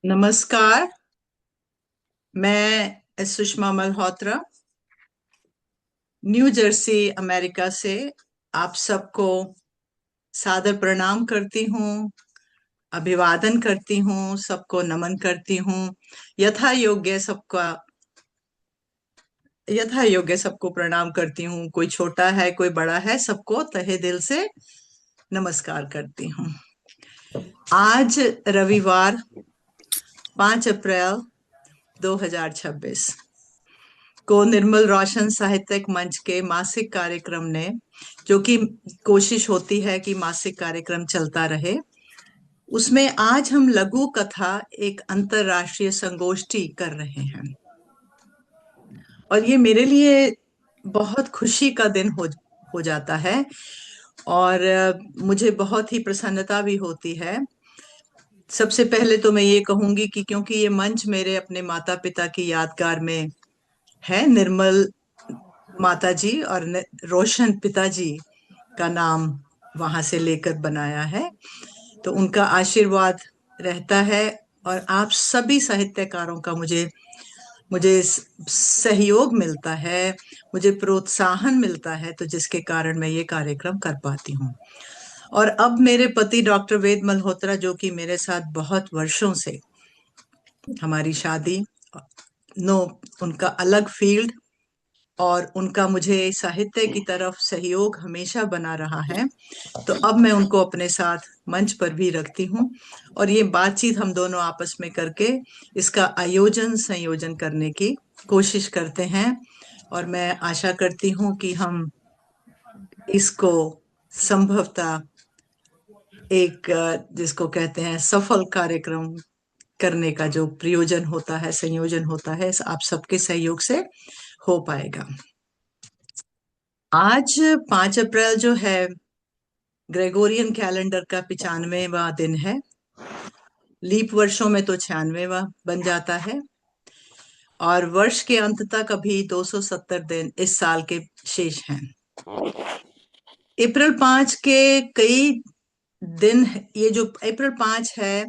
नमस्कार। मैं Sushma Malhotra new Jersey America से आप सबको सादर प्रणाम करती हूँ, अभिवादन करती हूँ, सबको नमन करती हूँ। यथा योग्य सबका यथा योग्य सबको प्रणाम करती हूँ। कोई छोटा है, कोई बड़ा है, सबको तहे दिल से नमस्कार करती हूँ। आज रविवार 5 अप्रैल 2026 को निर्मल रोशन साहित्यिक मंच के मासिक कार्यक्रम ने, जो कि कोशिश होती है कि मासिक कार्यक्रम चलता रहे, उसमें आज हम लघु कथा एक अंतरराष्ट्रीय संगोष्ठी कर रहे हैं। और ये मेरे लिए बहुत खुशी का दिन हो जाता है। और मुझे बहुत ही प्रसन्नता भी होती है। सबसे पहले तो मैं ये कहूंगी कि क्योंकि ये मंच मेरे अपने माता पिता की यादगार में है, निर्मल माताजी और रोशन पिताजी का नाम वहां से लेकर बनाया है, तो उनका आशीर्वाद रहता है। और आप सभी साहित्यकारों का मुझे मुझे सहयोग मिलता है, मुझे प्रोत्साहन मिलता है, तो जिसके कारण मैं ये कार्यक्रम कर पाती हूँ। और अब मेरे पति डॉक्टर वेद मल्होत्रा, जो कि मेरे साथ बहुत वर्षों से, हमारी शादी, नो, उनका अलग फील्ड और उनका मुझे साहित्य की तरफ सहयोग हमेशा बना रहा है, तो अब मैं उनको अपने साथ मंच पर भी रखती हूँ। और ये बातचीत हम दोनों आपस में करके इसका आयोजन संयोजन करने की कोशिश करते हैं। और मैं आशा करती हूँ कि हम इसको संभवतः एक जिसको कहते हैं सफल कार्यक्रम करने का जो प्रयोजन होता है, संयोजन होता है, आप सबके सहयोग से हो पाएगा। आज 5 अप्रैल जो है, ग्रेगोरियन कैलेंडर का 95वां दिन है। लीप वर्षों में तो 96वां बन जाता है। और वर्ष के अंत तक अभी 270 दिन इस साल के शेष हैं। अप्रैल 5 के कई दिन, ये जो अप्रैल 5 है,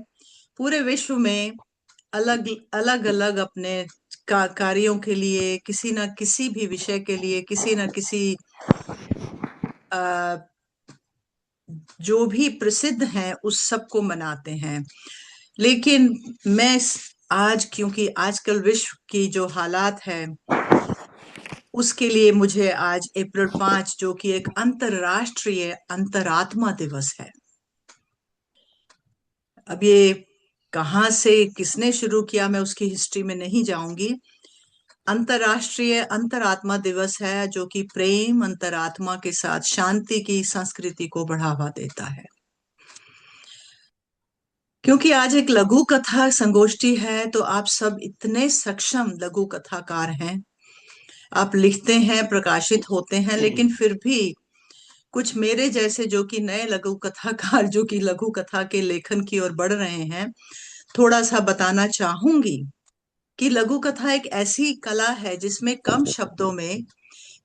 पूरे विश्व में अलग अलग अलग अपने कार्यों के लिए, किसी न किसी भी विषय के लिए, किसी न किसी आ, जो भी प्रसिद्ध हैं उस सब को मनाते हैं। लेकिन मैं आज, क्योंकि आजकल विश्व की जो हालात है, उसके लिए मुझे आज अप्रैल 5, जो कि एक अंतरराष्ट्रीय अंतरात्मा दिवस है। अब ये कहाँ से किसने शुरू किया, मैं उसकी हिस्ट्री में नहीं जाऊंगी। अंतरराष्ट्रीय अंतरात्मा दिवस है, जो कि प्रेम, अंतरात्मा के साथ शांति की संस्कृति को बढ़ावा देता है। क्योंकि आज एक लघु कथा संगोष्ठी है, तो आप सब इतने सक्षम लघु कथाकार हैं, आप लिखते हैं, प्रकाशित होते हैं, लेकिन फिर भी कुछ मेरे जैसे जो कि नए लघु कथाकार, जो कि लघु कथा के लेखन की ओर बढ़ रहे हैं, थोड़ा सा बताना चाहूंगी कि लघु कथा एक ऐसी कला है जिसमें कम शब्दों में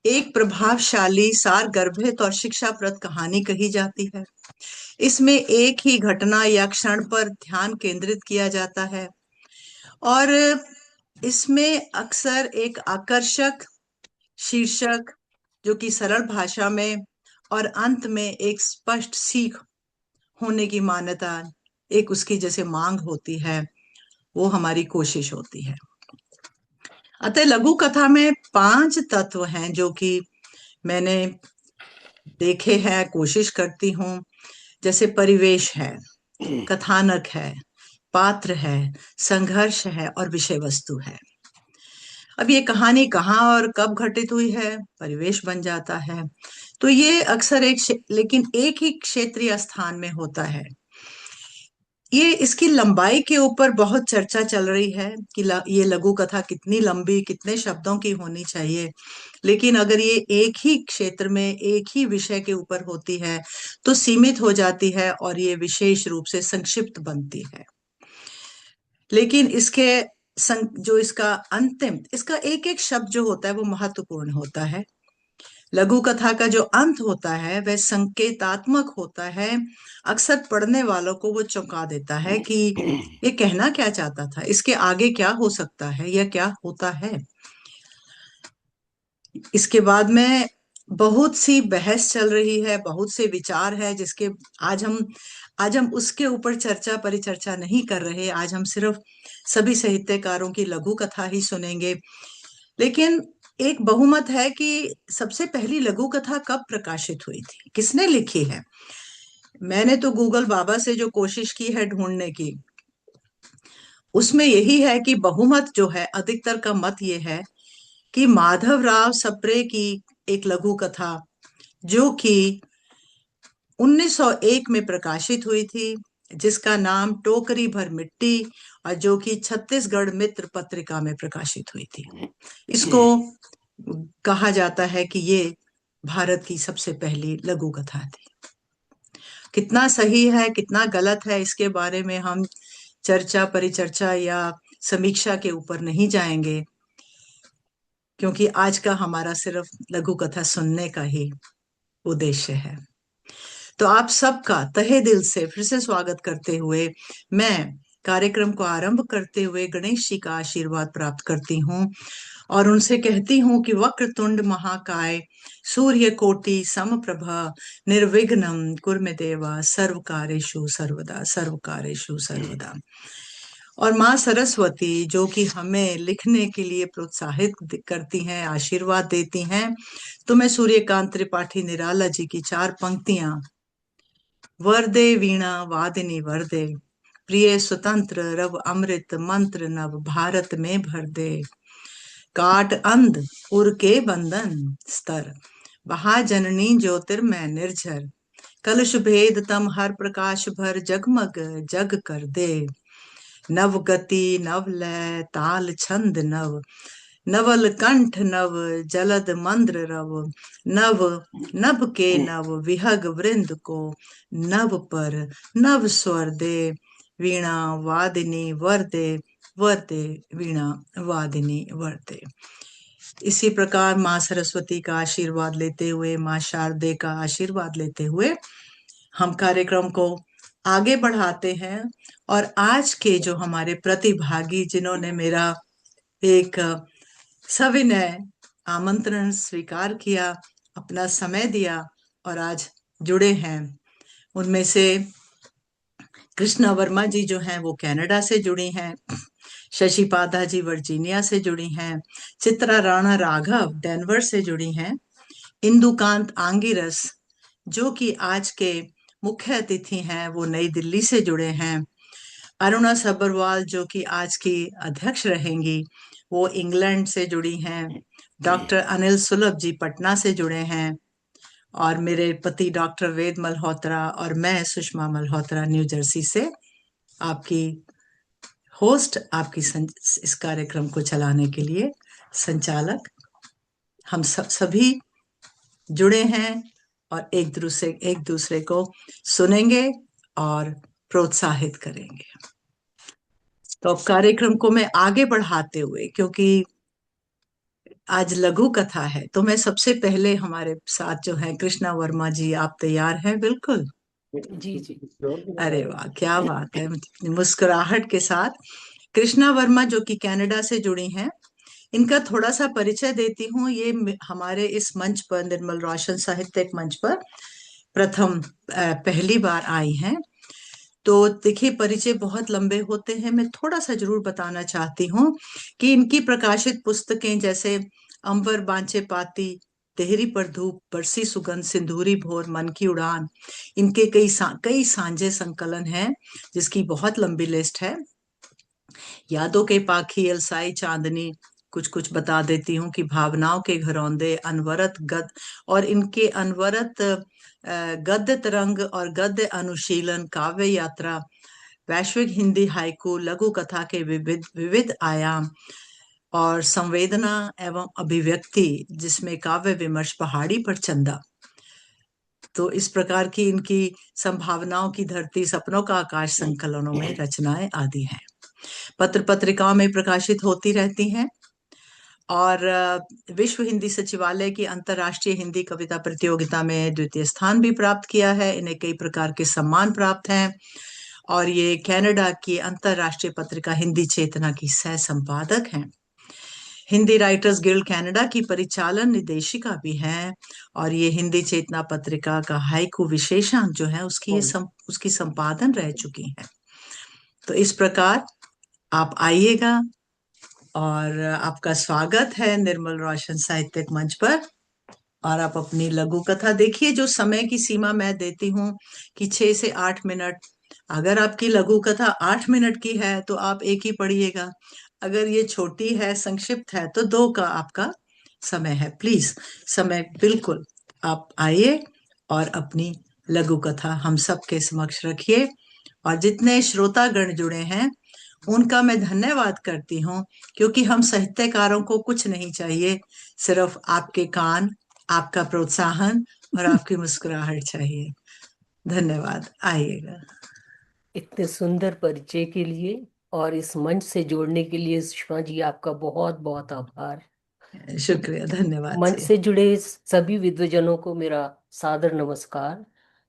एक प्रभावशाली, सारगर्भित और शिक्षाप्रद कहानी कही जाती है। इसमें एक ही घटना या क्षण पर ध्यान केंद्रित किया जाता है, और इसमें अक्सर एक आकर्षक शीर्षक, जो कि सरल भाषा में, और अंत में एक स्पष्ट सीख होने की मान्यता, एक उसकी जैसे मांग होती है, वो हमारी कोशिश होती है। अतः लघु कथा में 5 तत्व हैं जो कि मैंने देखे हैं, कोशिश करती हूँ। जैसे परिवेश है, कथानक है, पात्र है, संघर्ष है और विषय वस्तु है। अब ये कहानी कहाँ और कब घटित हुई है, परिवेश बन जाता है। तो ये अक्सर लेकिन एक ही क्षेत्रीय स्थान में होता है। ये इसकी लंबाई के ऊपर बहुत चर्चा चल रही है कि ये लघु कथा कितनी लंबी, कितने शब्दों की होनी चाहिए। लेकिन अगर ये एक ही क्षेत्र में, एक ही विषय के ऊपर होती है, तो सीमित हो जाती है और ये विशेष रूप से संक्षिप्त बनती है। लेकिन जो इसका अंतिम, इसका एक एक शब्द जो होता है वो महत्वपूर्ण होता है। लघु कथा का जो अंत होता है वह संकेतात्मक होता है। अक्सर पढ़ने वालों को वो चौंका देता है कि ये कहना क्या चाहता था, इसके आगे क्या हो सकता है या क्या होता है। इसके बाद में बहुत सी बहस चल रही है, बहुत से विचार है, जिसके आज हम उसके ऊपर चर्चा परिचर्चा नहीं कर रहे। आज हम सिर्फ सभी साहित्यकारों की लघु कथा ही सुनेंगे। लेकिन एक बहुमत है कि सबसे पहली लघु कथा कब प्रकाशित हुई थी, किसने लिखी है। मैंने तो गूगल बाबा से जो कोशिश की है ढूंढने की, उसमें यही है कि बहुमत जो है, अधिकतर का मत ये है कि माधवराव सप्रे की एक लघु कथा जो कि 1901 में प्रकाशित हुई थी, जिसका नाम टोकरी भर मिट्टी, और जो कि छत्तीसगढ़ मित्र पत्रिका में प्रकाशित हुई थी। इसको कहा जाता है कि ये भारत की सबसे पहली लघु कथा थी। कितना सही है कितना गलत है इसके बारे में हम चर्चा परिचर्चा या समीक्षा के ऊपर नहीं जाएंगे, क्योंकि आज का हमारा सिर्फ लघु कथा सुनने का ही उद्देश्य है। तो आप सबका तहे दिल से फिर से स्वागत करते हुए मैं कार्यक्रम को आरंभ करते हुए गणेश जी का आशीर्वाद प्राप्त करती हूँ और उनसे कहती हूँ कि वक्रतुंड महाकाय सूर्य कोटि समप्रभा निर्विघ्नं कुरु मे देवा सर्वकार्येषु सर्वदा सर्वकार्येषु सर्वदा। और माँ सरस्वती जो कि हमें लिखने के लिए प्रोत्साहित करती हैं, आशीर्वाद देती हैं, तो मैं सूर्यकांत त्रिपाठी निराला जी की 4 पंक्तियां, वरदे वीणा वादिनी वरदे, प्रिय स्वतंत्र रव अमृत मंत्र नव भारत में भर दे, काट अंध उर के बंधन स्तर, बहा जननी ज्योतिर्मय निर्झर, कलश भेद तम हर प्रकाश भर जगमग जग कर दे, नव गति नव लय ताल छंद नव, नवल कंठ नव जलद मंद्र रव, नव नभ के नव विहग वृंद को, नव पर नव स्वर दे, वीणा वादिनी वरदे वरदे वीणा वादिनी वरदे। इसी प्रकार माँ सरस्वती का आशीर्वाद लेते हुए, माँ शारदे का आशीर्वाद लेते हुए हम कार्यक्रम को आगे बढ़ाते हैं। और आज के जो हमारे प्रतिभागी, जिन्होंने मेरा एक सविनय आमंत्रण स्वीकार किया, अपना समय दिया और आज जुड़े हैं, उनमें से कृष्णा वर्मा जी जो हैं वो कनाडा से जुड़ी हैं, शशि पादा जी वर्जीनिया से जुड़ी हैं, चित्रा राणा राघव डेनवर से जुड़ी हैं, इंदुकांत आंगिरस जो कि आज के मुख्य अतिथि हैं वो नई दिल्ली से जुड़े हैं, अरुणा सब्बरवाल जो कि आज की अध्यक्ष रहेंगी वो इंग्लैंड से जुड़ी हैं, डॉक्टर अनिल सुलभ जी पटना से जुड़े हैं, और मेरे पति डॉक्टर वेद मल्होत्रा और मैं सुषमा मल्होत्रा न्यू जर्सी से आपकी होस्ट, आपकी इस कार्यक्रम को चलाने के लिए संचालक, हम सभी जुड़े हैं और एक दूसरे को सुनेंगे और प्रोत्साहित करेंगे। तो अब कार्यक्रम को मैं आगे बढ़ाते हुए, क्योंकि आज लघु कथा है, तो मैं सबसे पहले हमारे साथ जो है कृष्णा वर्मा जी, आप तैयार हैं? बिल्कुल जी जी। अरे वाह, क्या बात है। मुस्कुराहट के साथ कृष्णा वर्मा जो कि कनाडा से जुड़ी हैं, इनका थोड़ा सा परिचय देती हूँ। ये हमारे इस मंच पर, निर्मल रोशन साहित्यिक मंच पर पहली बार आई हैं। तो देखिए, परिचय बहुत लंबे होते हैं, मैं थोड़ा सा जरूर बताना चाहती हूँ कि इनकी प्रकाशित पुस्तकें जैसे अंबर बांचे पाती, तेहरी पर धूप, बरसी सुगंध, सिंदूरी भोर, मन की उड़ान, इनके कई सांझे संकलन हैं जिसकी बहुत लंबी लिस्ट है। यादों के पाखी, अलसाई चांदनी, कुछ कुछ बता देती हूँ कि भावनाओं के घरौंदे, अनवरत गद, और इनके अनवरत गद्य तरंग और गद्य अनुशीलन, काव्य यात्रा, वैश्विक हिंदी हाइकू, लघु कथा के विविध विविध आयाम और संवेदना एवं अभिव्यक्ति, जिसमें काव्य विमर्श, पहाड़ी पर चंदा। तो इस प्रकार की इनकी संभावनाओं की धरती, सपनों का आकाश संकलनों में रचनाएं आदि हैं, पत्र पत्रिकाओं में प्रकाशित होती रहती हैं। और विश्व हिंदी सचिवालय की अंतर्राष्ट्रीय हिंदी कविता प्रतियोगिता में द्वितीय स्थान भी प्राप्त किया है। इन्हें कई प्रकार के सम्मान प्राप्त हैं और ये कनाडा की अंतर्राष्ट्रीय पत्रिका हिंदी चेतना की सह संपादक हैं। हिंदी राइटर्स गिल्ड कनाडा की परिचालन निदेशिका भी हैं और ये हिंदी चेतना पत्रिका का हाइकू विशेषांक जो है उसकी संपादन रह चुकी हैं। तो इस प्रकार आप आइएगा और आपका स्वागत है निर्मल रोशन साहित्यिक मंच पर। और आप अपनी लघु कथा देखिए। जो समय की सीमा मैं देती हूँ कि 6 से 8 मिनट। अगर आपकी लघु कथा 8 मिनट की है तो आप एक ही पढ़िएगा। अगर ये छोटी है, संक्षिप्त है, तो 2 का आपका समय है। प्लीज समय बिल्कुल आप आइए और अपनी लघु कथा हम सबके समक्ष रखिए। और जितने श्रोतागण जुड़े हैं उनका मैं धन्यवाद करती हूँ, क्योंकि हम साहित्यकारों को कुछ नहीं चाहिए, सिर्फ आपके कान, आपका प्रोत्साहन और आपकी मुस्कुराहट चाहिए। धन्यवाद। आइएगा। इतने सुंदर परिचय के लिए और इस मंच से जोड़ने के लिए सुषमा जी आपका बहुत बहुत आभार। शुक्रिया, धन्यवाद मंच जी। से जुड़े सभी विद्वजनों को मेरा सादर नमस्कार।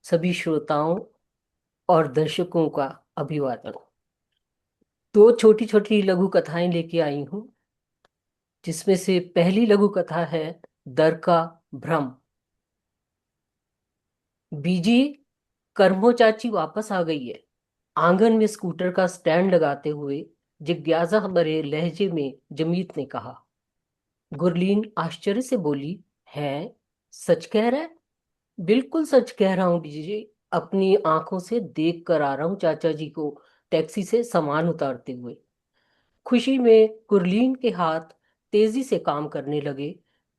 सभी श्रोताओं और दर्शकों का अभिवादन। 2 छोटी छोटी लघु कथाएं लेके आई हूं, जिसमें से पहली लघु कथा है दर का भ्रम। बीजी, करमो चाची वापस आ गई है। आंगन में स्कूटर का स्टैंड लगाते हुए जिज्ञासा भरे लहजे में जमीत ने कहा। गुरलीन आश्चर्य से बोली, है? सच कह रहा है? बिल्कुल सच कह रहा हूँ बीजी, अपनी आंखों से देख कर आ रहा हूँ चाचा जी को टैक्सी से सामान उतारते हुए। खुशी में गुरलीन के हाथ तेजी से काम करने लगे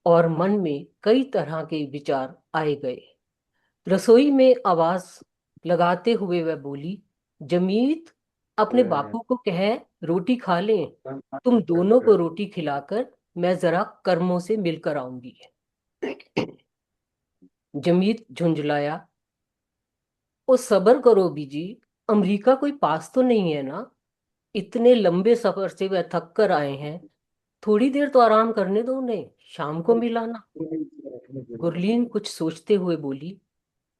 और मन में कई तरह के विचार आए गए। रसोई में आवाज लगाते हुए वह बोली, जमीत, अपने बापू को कह रोटी खा लें। तुम दोनों को रोटी खिलाकर मैं जरा कर्मों से मिलकर आऊंगी। जमीत झुंझलाया, ओ सब्र करो बीजी, अमेरिका कोई पास तो नहीं है ना? इतने लंबे सफर से वह थक कर आए हैं, थोड़ी देर तो आराम करने दो उन्हें, शाम को मिलाना। गुरलीन कुछ सोचते हुए बोली,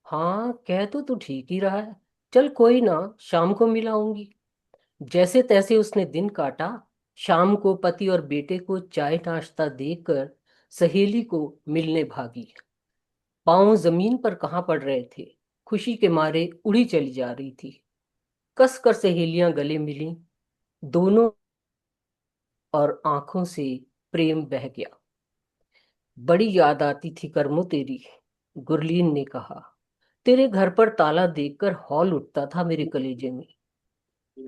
हाँ कह तो तू ठीक ही रहा है, चल कोई ना, शाम को मिलाऊंगी। जैसे तैसे उसने दिन काटा। शाम को पति और बेटे को चाय नाश्ता देकर सहेली को मिलने भागी। पांव जमीन पर कहाँ पड़ रहे थे, खुशी के मारे उड़ी चली जा रही थी। कस कर सहेलियां गले मिली, दोनों और आंखों से प्रेम बह गया। बड़ी याद आती थी कर्मो तेरी, गुरलीन ने कहा। तेरे घर पर ताला देखकर हौल उठता था मेरे कलेजे में।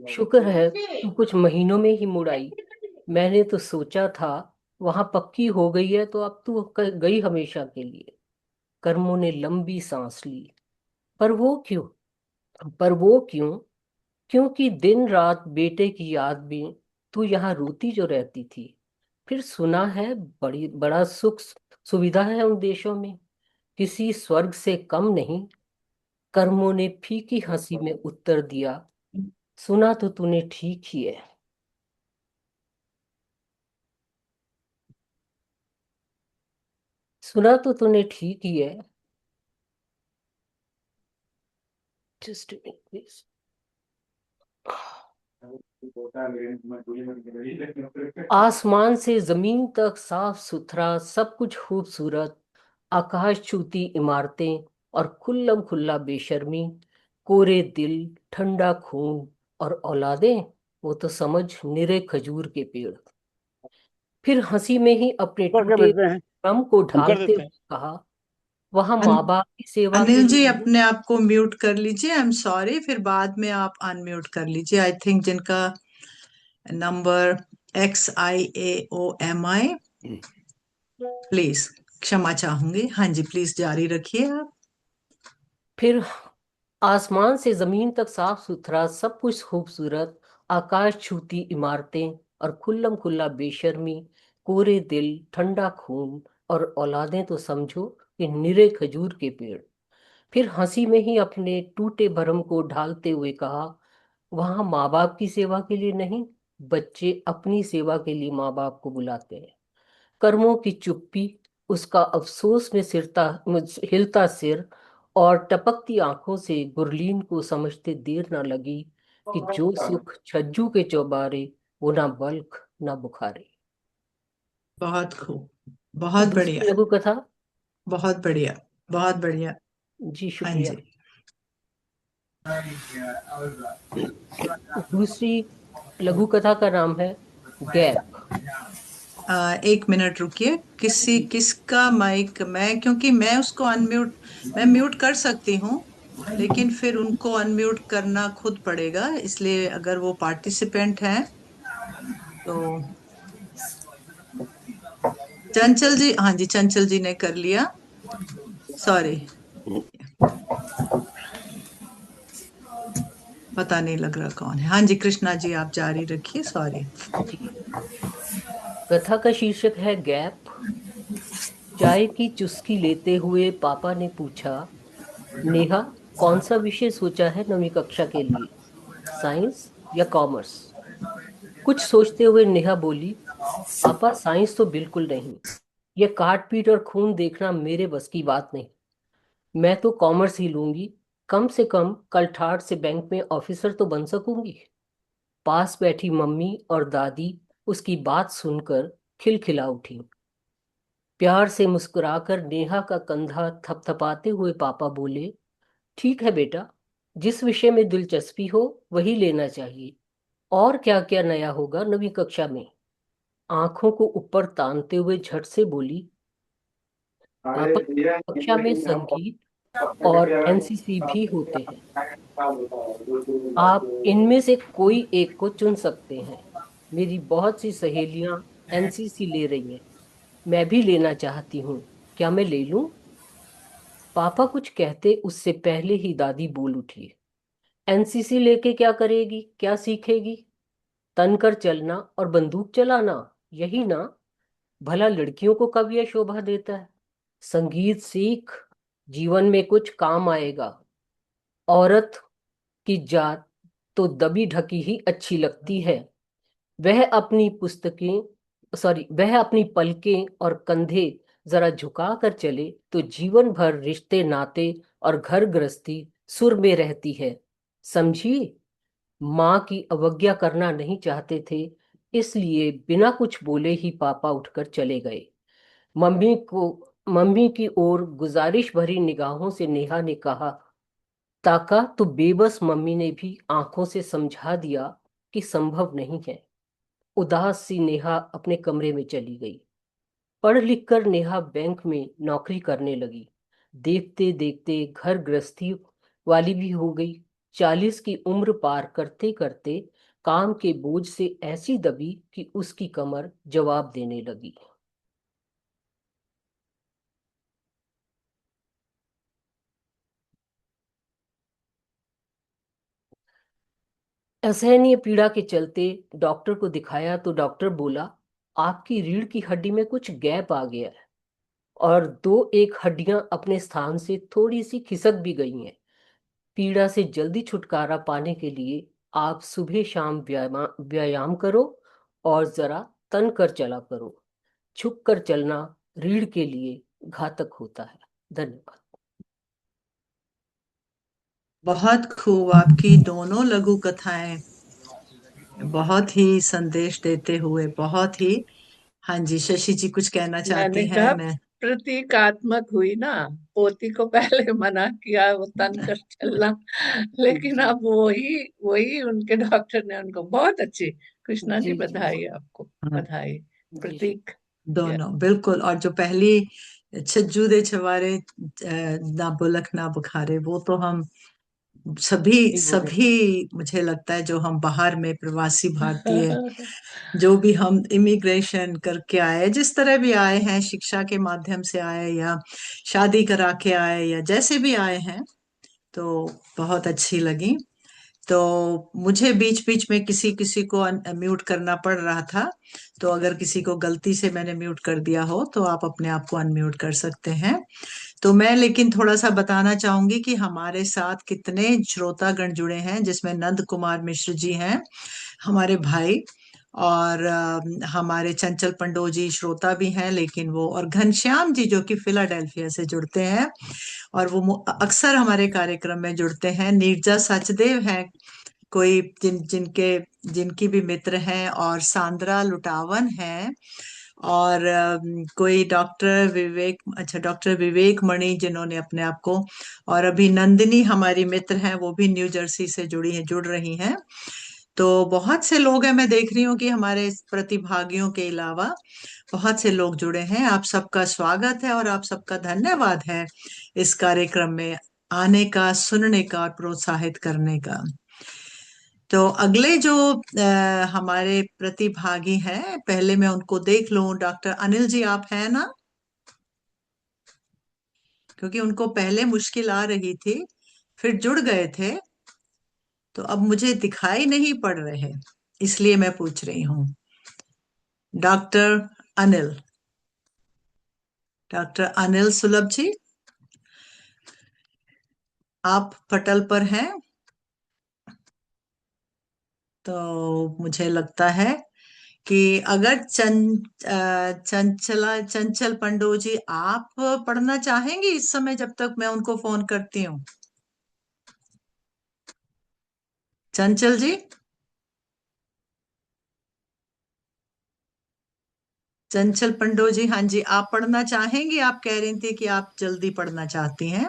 शुक्र है तू कुछ महीनों में ही मुड़ आई। मैंने तो सोचा था वहां पक्की हो गई है तो अब तू गई हमेशा के लिए। कर्मों ने लंबी सांस ली। पर वो क्यों? पर वो क्यों? क्योंकि दिन रात बेटे की याद में तू यहाँ रोती जो रहती थी। फिर सुना है बड़ा सुख सुविधा है उन देशों में, किसी स्वर्ग से कम नहीं। कर्मों ने फीकी हंसी में उत्तर दिया, सुना तो तूने ठीक ही है। सुना तो तूने ठीक ही है। Just please. आसमान से जमीन तक साफ सुथरा सब कुछ खूबसूरत, आकाश छूती इमारतें और खुल्लम खुल्ला बेशर्मी, कोरे दिल, ठंडा खून और औलादें, वो तो समझ निरे खजूर के पेड़। फिर हंसी में ही अपने ऊपर क्या टूटे भेजते हैं? गम को हम कर ढालते देते हुए हैं। कहा, वहां अन, माँ बाप की सेवा के अनिल लिए जी नहीं। अपने आप को म्यूट कर लीजिए। आई एम सॉरी, फिर बाद में आप अनम्यूट कर लीजिए। आई थिंक जिनका नंबर XIAOMI, प्लीज क्षमा चाहूंगी। हाँ जी, प्लीज जारी रखिए आप। फिर आसमान से जमीन तक साफ सुथरा सब कुछ खूबसूरत, आकाश छूती इमारतें और खुल्लम खुल्ला बेशर्मी, कोरे दिल, ठंडा खून और औलादें तो समझो कि निरे खजूर के पेड़। फिर हंसी में ही अपने टूटे भरम को ढालते हुए कहा, वहां माँ बाप की सेवा के लिए नहीं, बच्चे अपनी सेवा के लिए माँ बाप को बुलाते हैं। कर्मों की चुप्पी, उसका अफसोस में हिलता सिर और टपकती आंखों से गुरलीन को समझते देर न लगी कि जो सुख छज्जू के चौबारे, वो ना बल्क ना बुखारे। बहुत खूब, और बहुत दूसरी बढ़िया, लघु कथा। बहुत बढ़िया, बहुत बढ़िया। जी हाँ शुक्रिया। जी। दूसरी लघु कथा का नाम है गैप। 1 मिनट रुकिए, जी किसका माइक, मैं क्योंकि मैं उसको अनम्यूट, मैं म्यूट कर सकती हूँ, लेकिन फिर उनको अनम्यूट करना खुद पड़ेगा, इसलिए अगर वो पार्टिसिपेंट हैं तो। चंचल जी, हाँ जी, चंचल जी ने कर लिया। सॉरी, पता नहीं लग रहा कौन है। हाँ जी, कृष्णा जी आप जारी रखिए, सॉरी। जी। कथा का शीर्षक है गैप। चाय की चुस्की लेते हुए पापा ने पूछा, नेहा, कौन सा विषय सोचा है नवीं कक्षा के लिए, साइंस या कॉमर्स? कुछ सोचते हुए नेहा बोली, पापा साइंस तो बिल्कुल नहीं, ये काट पीट और खून देखना मेरे बस की बात नहीं। मैं तो कॉमर्स ही लूंगी, कम से कम कल ठाट से बैंक में ऑफिसर तो बन सकूंगी। पास बैठी मम्मी और दादी उसकी बात सुनकर खिलखिला उठी। प्यार से मुस्कुराकर नेहा का कंधा थपथपाते हुए पापा बोले, ठीक है बेटा, जिस विषय में दिलचस्पी हो वही लेना चाहिए। और क्या क्या नया होगा नवीं कक्षा में? आंखों को ऊपर तानते हुए झट से बोली, पापा, कक्षा में संगीत और एनसीसी भी होते हैं। आप इनमें से कोई एक को चुन सकते हैं। मेरी बहुत सी सहेलियां एनसीसी ले रही हैं, मैं भी लेना चाहती हूँ, क्या मैं ले लूं? पापा कुछ कहते उससे पहले ही दादी बोल उठी, एनसीसी लेके क्या करेगी, क्या सीखेगी? तनकर चलना और बंदूक चलाना, यही ना? भला लड़कियों को कब यह शोभा देता है? संगीत सीख, जीवन में कुछ काम आएगा। औरत की जात तो दबी ढकी ही अच्छी लगती है। वह अपनी पलकें और कंधे जरा झुका कर चले तो जीवन भर रिश्ते नाते और घर गृहस्थी सुर में रहती है। समझी? माँ की अवज्ञा करना नहीं चाहते थे, इसलिए बिना कुछ बोले ही पापा उठकर चले गए। मम्मी को मम्मी की ओर गुजारिश भरी निगाहों से नेहा ने कहा, ताका तो बेबस मम्मी ने भी आंखों से समझा दिया कि संभव नहीं है। उदास सी नेहा अपने कमरे में चली गई। पढ़ लिख कर नेहा बैंक में नौकरी करने लगी। देखते देखते घर गृहस्थी वाली भी हो गई। 40 की उम्र पार करते करते काम के बोझ से ऐसी दबी कि उसकी कमर जवाब देने लगी। असहनीय पीड़ा के चलते डॉक्टर को दिखाया तो डॉक्टर बोला, आपकी रीढ़ की हड्डी में कुछ गैप आ गया है और दो एक हड्डियां अपने स्थान से थोड़ी सी खिसक भी गई हैं। पीड़ा से जल्दी छुटकारा पाने के लिए आप सुबह शाम व्यायाम करो और जरा तन कर चला करो। झुक कर चलना रीढ़ के लिए घातक होता है। धन्यवाद। बहुत खूब, आपकी दोनों लघु कथाएं बहुत ही संदेश देते हुए, बहुत ही। हाँ जी, शशि जी कुछ कहना मैंने चाहती हैं? कहा मैं प्रतीकात्मक हुई ना। पोती को पहले मना किया वो तन कर चलना, लेकिन अब वही वही उनके डॉक्टर ने उनको बहुत अच्छी। कृष्णा जी जी जी बधाई आपको, हाँ, बधाई। जी प्रतीक। या दोनों बिल्कुल। और जो पहली छज्जू दे छवारे, ना बुलक ना बुखारे, वो तो हम सभी जी बोले। सभी, मुझे लगता है जो हम बाहर में प्रवासी भारतीय, जो भी हम इमिग्रेशन करके आए, जिस तरह भी आए हैं, शिक्षा के माध्यम से आए या शादी करा के आए या जैसे भी आए हैं, तो बहुत अच्छी लगी। तो मुझे बीच बीच में किसी किसी को म्यूट करना पड़ रहा था, तो अगर किसी को गलती से मैंने म्यूट कर दिया हो तो आप अपने आप को अनम्यूट कर सकते हैं। तो मैं लेकिन थोड़ा सा बताना चाहूंगी कि हमारे साथ कितने श्रोतागण जुड़े हैं, जिसमें नंद कुमार मिश्र जी हैं, हमारे भाई, और हमारे चंचल पंडो जी श्रोता भी हैं, लेकिन वो, और घनश्याम जी जो कि फिलाडेल्फिया से जुड़ते हैं और वो अक्सर हमारे कार्यक्रम में जुड़ते हैं। नीरजा सचदेव हैं कोई जिनकी भी मित्र हैं, और सांद्रा लुटावन है, और कोई डॉक्टर विवेक मणि जिन्होंने अपने आप को, और अभी नंदिनी हमारी मित्र हैं, वो भी न्यू जर्सी से जुड़ रही हैं। तो बहुत से लोग हैं, मैं देख रही हूँ कि हमारे इस प्रतिभागियों के अलावा बहुत से लोग जुड़े हैं। आप सबका स्वागत है और आप सबका धन्यवाद है इस कार्यक्रम में आने का, सुनने का और प्रोत्साहित करने का। तो अगले जो हमारे प्रतिभागी हैं, पहले मैं उनको देख लूं। डॉक्टर अनिल जी, आप हैं ना? क्योंकि उनको पहले मुश्किल आ रही थी, फिर जुड़ गए थे, तो अब मुझे दिखाई नहीं पड़ रहे, इसलिए मैं पूछ रही हूँ। डॉक्टर अनिल, डॉक्टर अनिल सुलभ जी, आप पटल पर हैं? तो मुझे लगता है कि अगर चंचल पंडो जी आप पढ़ना चाहेंगी इस समय, जब तक मैं उनको फोन करती हूँ। चंचल जी, चंचल पंडो जी, हाँ जी, आप पढ़ना चाहेंगी? आप कह रही थी कि आप जल्दी पढ़ना चाहती हैं।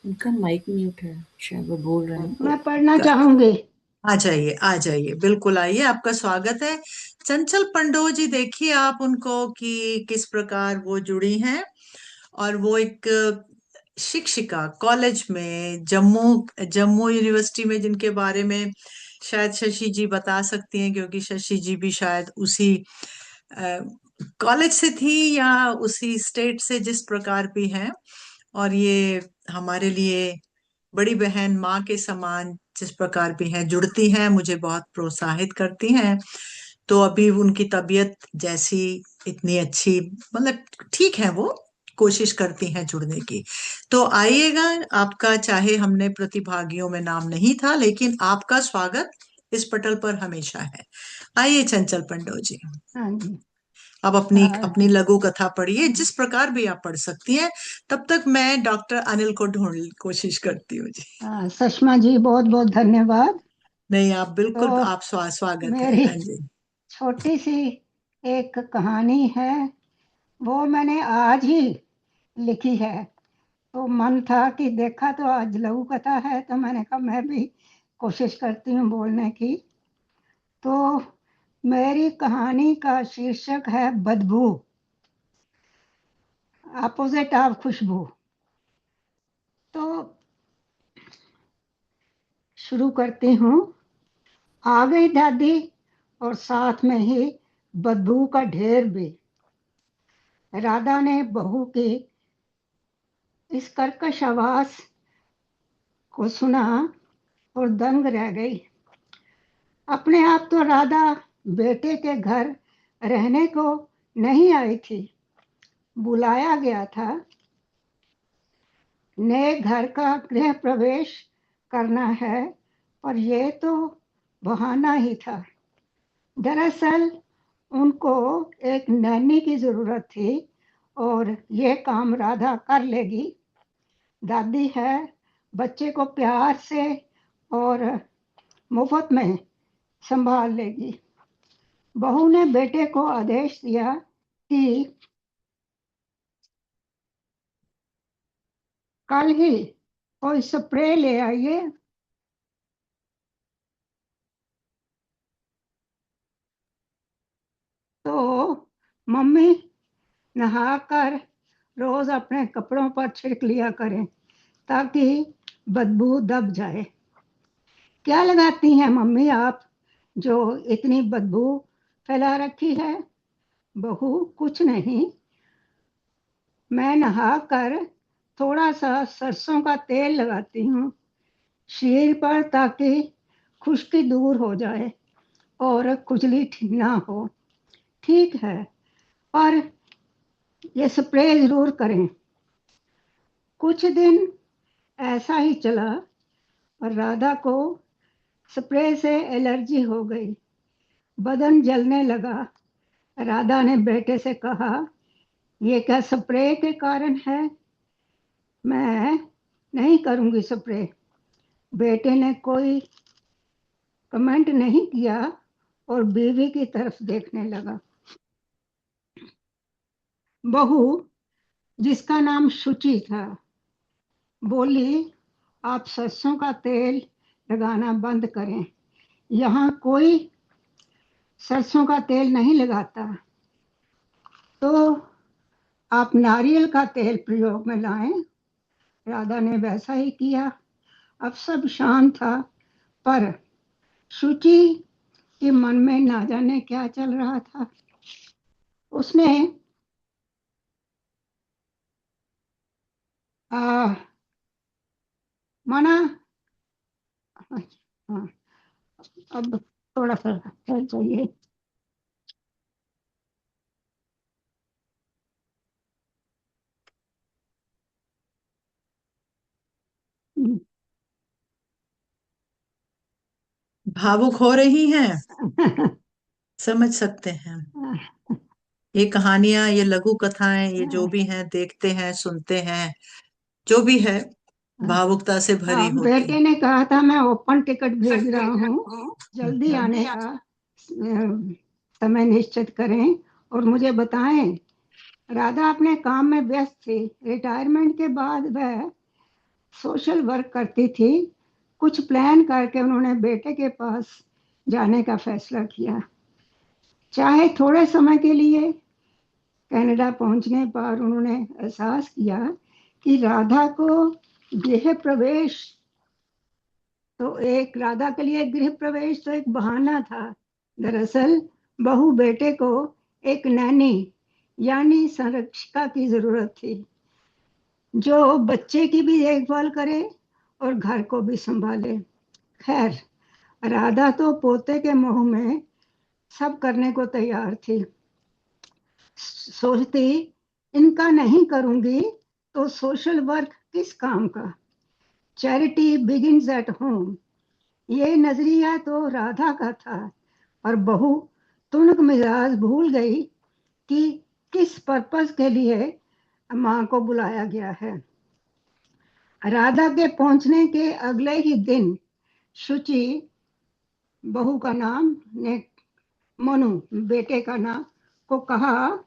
उनका माइक म्यूट है, शायद वो बोल रहे हैं। मैं पढ़ना चाहूंगी। आ जाइए, आ जाइए, बिल्कुल आइए, आपका स्वागत है। चंचल पंडो जी, देखिए आप उनको कि किस प्रकार वो जुड़ी हैं, और वो एक शिक्षिका कॉलेज में, जम्मू जम्मू यूनिवर्सिटी में, जिनके बारे में शायद शशि जी बता सकती हैं, क्योंकि शशि जी भी शायद उसी कॉलेज से थी या उसी स्टेट से, जिस प्रकार भी हैं। और ये हमारे लिए बड़ी बहन, माँ के समान जिस प्रकार भी हैं, जुड़ती हैं, मुझे बहुत प्रोत्साहित करती हैं। तो अभी उनकी तबीयत जैसी इतनी अच्छी, मतलब ठीक है, वो कोशिश करती हैं जुड़ने की। तो आइएगा, आपका चाहे हमने प्रतिभागियों में नाम नहीं था, लेकिन आपका स्वागत इस पटल पर हमेशा है। आइए चंचल पंडो जी, हाँ जी। अब अपनी हाँ, अपनी लघु कथा पढ़िए, जिस प्रकार भी आप पढ़ सकती हैं। तब तक मैं डॉक्टर अनिल को ढूंढ कोशिश करती हूँ जी। सुषमा जी, बहुत बहुत धन्यवाद। नहीं, आप बिल्कुल, तो आप स्वागत है, मेरी हाँ जी। छोटी सी एक कहानी है, वो मैंने आज ही लिखी है। तो मन था कि देखा तो आज लघु कथा है, तो मैंने कहा मैं भी कोशिश करती हूँ बोलने की। तो मेरी कहानी का शीर्षक है बदबू, अपोजिट ऑफ खुशबू। तो शुरू करती हूँ। आ गई दादी, और साथ में ही बदबू का ढेर भी। राधा ने बहू की इस कर्कश आवाज को सुना और दंग रह गई। अपने आप तो राधा बेटे के घर रहने को नहीं आई थी, बुलाया गया था। नए घर का गृह प्रवेश करना है, पर यह तो बहाना ही था। दरअसल उनको एक नैनी की जरूरत थी, और ये काम राधा कर लेगी। दादी है, बच्चे को प्यार से और मुफ्त में संभाल लेगी। बहू ने बेटे को आदेश दिया कि कल ही कोई स्प्रे ले आइए। तो मम्मी नहाकर रोज अपने कपड़ों पर छिड़क लिया करें, ताकि बदबू दब जाए। क्या लगाती हैं मम्मी आप, जो इतनी बदबू फैला रखी है? बहू, कुछ नहीं, मैं नहाकर थोड़ा सा सरसों का तेल लगाती हूँ शरीर पर, ताकि खुश्की दूर हो जाए और खुजली ना हो। ठीक है, पर ये स्प्रे जरूर करें। कुछ दिन ऐसा ही चला, और राधा को स्प्रे से एलर्जी हो गई। बदन जलने लगा। राधा ने बेटे से कहा, ये क्या स्प्रे के कारण है? मैं नहीं करूंगी स्प्रे। बेटे ने कोई कमेंट नहीं किया और बीवी की तरफ देखने लगा। बहू, जिसका नाम शुचि था, बोली, आप सरसों का तेल लगाना बंद करें। यहाँ कोई सरसों का तेल नहीं लगाता, तो आप नारियल का तेल प्रयोग में लाएं। राधा ने वैसा ही किया। अब सब शांत था, पर शुचि के मन में ना जाने क्या चल रहा था। उसने आ, माना, हाँ, अब थोड़ा सा चाहिए। भावुक हो रही हैं, समझ सकते हैं। ये कहानियां, ये लघु कथाएं, ये जो भी हैं, देखते हैं, सुनते हैं, जो भी है, भावुकता से भरी होती बेटे ने कहा था, मैं ओपन टिकट भेज रहा हूँ, जल्दी आने का समय निश्चित करें और मुझे बताएं। राधा अपने काम में व्यस्त थी। रिटायरमेंट के बाद वह सोशल वर्क करती थी। कुछ प्लान करके उन्होंने बेटे के पास जाने का फैसला किया, चाहे थोड़े समय के लिए। कनाडा पहुंचने पर उन्होंने एहसास किया कि राधा के लिए गृह प्रवेश तो एक बहाना था। दरअसल बहू बेटे को एक नैनी यानी संरक्षिका की जरूरत थी, जो बच्चे की भी देखभाल करे और घर को भी संभाले। खैर, राधा तो पोते के मोह में सब करने को तैयार थी। सोचती, इनका नहीं करूंगी तो सोशल वर्क किस काम का? Charity begins at home. ये नजरिया तो राधा का था, और बहू तुनक मिजाज भूल गई कि किस पर्पस के लिए माँ को बुलाया गया है। राधा के पहुंचने के अगले ही दिन शुचि, बहू का नाम, ने मनु, बेटे का नाम, को कहा,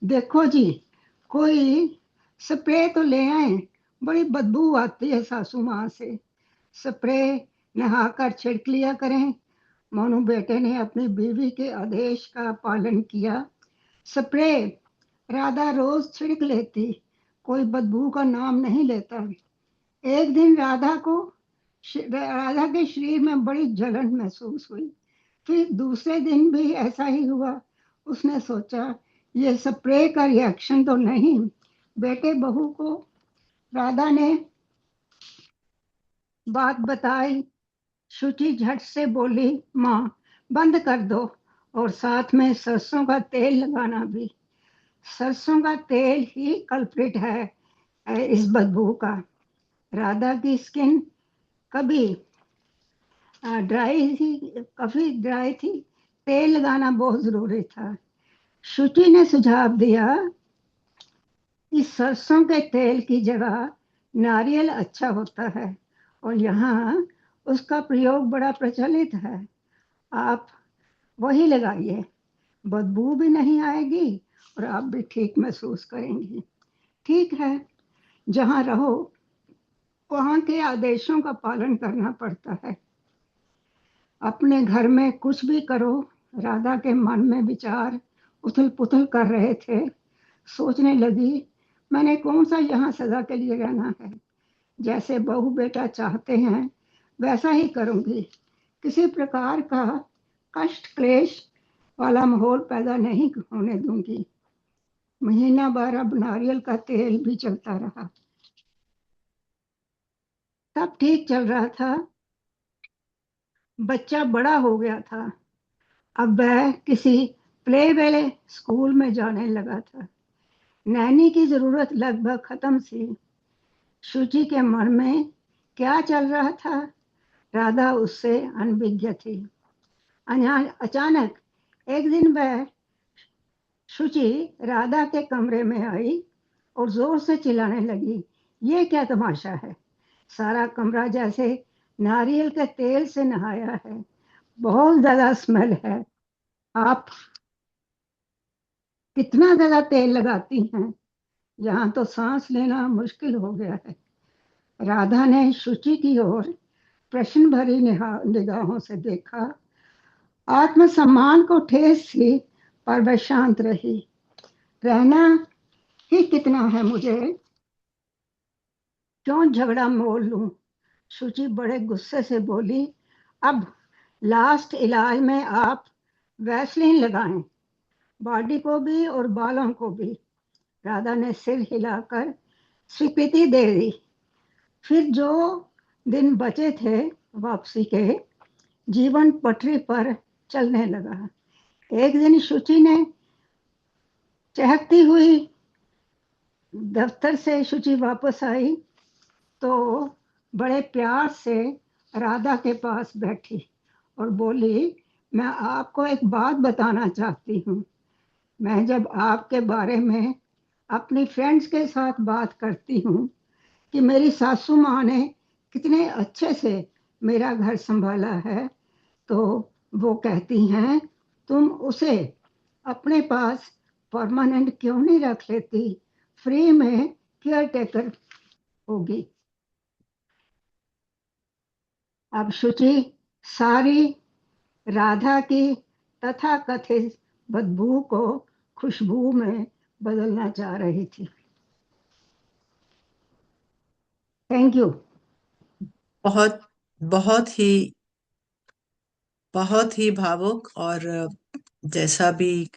देखो जी, कोई स्प्रे तो ले आए, बड़ी बदबू आती है सासू माँ से। स्प्रे नहाकर छिड़क लिया करें। मोनू बेटे ने अपनी बीवी के आदेश का पालन किया। स्प्रे राधा रोज छिड़क लेती, कोई बदबू का नाम नहीं लेता। एक दिन राधा के शरीर में बड़ी जलन महसूस हुई। फिर दूसरे दिन भी ऐसा ही हुआ। उसने सोचा, ये स्प्रे का रिएक्शन तो नहीं। बेटे बहू को राधा ने बात बताई। शुचि झट से बोली, माँ, बंद कर दो, और साथ में सरसों का तेल लगाना भी। सरसों का तेल ही कल्प्रिट है इस बदबू का। राधा की स्किन कभी काफी ड्राई थी। तेल लगाना बहुत जरूरी था। शुचि ने सुझाव दिया कि सरसों के तेल की जगह नारियल अच्छा होता है, और यहाँ उसका प्रयोग बड़ा प्रचलित है। आप वही लगाइए, बदबू भी नहीं आएगी और आप भी ठीक महसूस करेंगी। ठीक है, जहाँ रहो वहाँ के आदेशों का पालन करना पड़ता है। अपने घर में कुछ भी करो। राधा के मन में विचार उथल पुथल कर रहे थे। सोचने लगी, मैंने कौन सा यहाँ सदा के लिए रहना है। जैसे बहू बेटा चाहते हैं वैसा ही करूंगी। किसी प्रकार का कष्ट क्लेश वाला माहौल पैदा नहीं होने दूंगी। महीना भर अब नारियल का तेल भी चलता रहा। सब ठीक चल रहा था। बच्चा बड़ा हो गया था। अब वह किसी प्ले वेले स्कूल में जाने लगा था। नैनी की जरूरत लगभग खत्म थी। शुचि के मन में क्या चल रहा था, राधा उससे अनभिज्ञ थी। अचानक एक दिन वह शुचि राधा के कमरे में आई और जोर से चिल्लाने लगी, ये क्या तमाशा है? सारा कमरा जैसे नारियल के तेल से नहाया है, बहुत ज्यादा स्मेल है। आप कितना ज्यादा तेल लगाती हैं, यहाँ तो सांस लेना मुश्किल हो गया है। राधा ने शुचि की ओर प्रश्न भरी निगाहों से देखा। आत्मसम्मान को ठेस थी, पर वह शांत रही। रहना ही कितना है मुझे, क्यों झगड़ा मोल लूं? शुचि बड़े गुस्से से बोली, अब लास्ट इलाज में आप वैसलीन लगाएं, बॉडी को भी और बालों को भी। राधा ने सिर हिलाकर स्वीकृति दे दी। फिर जो दिन बचे थे वापसी के, जीवन पटरी पर चलने लगा। एक दिन शुचि ने चहकती हुई दफ्तर से शुचि वापस आई तो बड़े प्यार से राधा के पास बैठी और बोली, मैं आपको एक बात बताना चाहती हूँ। मैं जब आपके बारे में अपनी फ्रेंड्स के साथ बात करती हूँ कि मेरी सासू माँ ने कितने अच्छे से मेरा घर संभाला है, तो वो कहती हैं, तुम उसे अपने पास परमानेंट क्यों नहीं रख लेती? फ्री में केयर टेकर होगी। अब शुचि सारी राधा की तथाकथित बदबू को खुशबू में बदलना चाह रही थी। Thank you. बहुत बहुत ही भावुक। और जैसा भी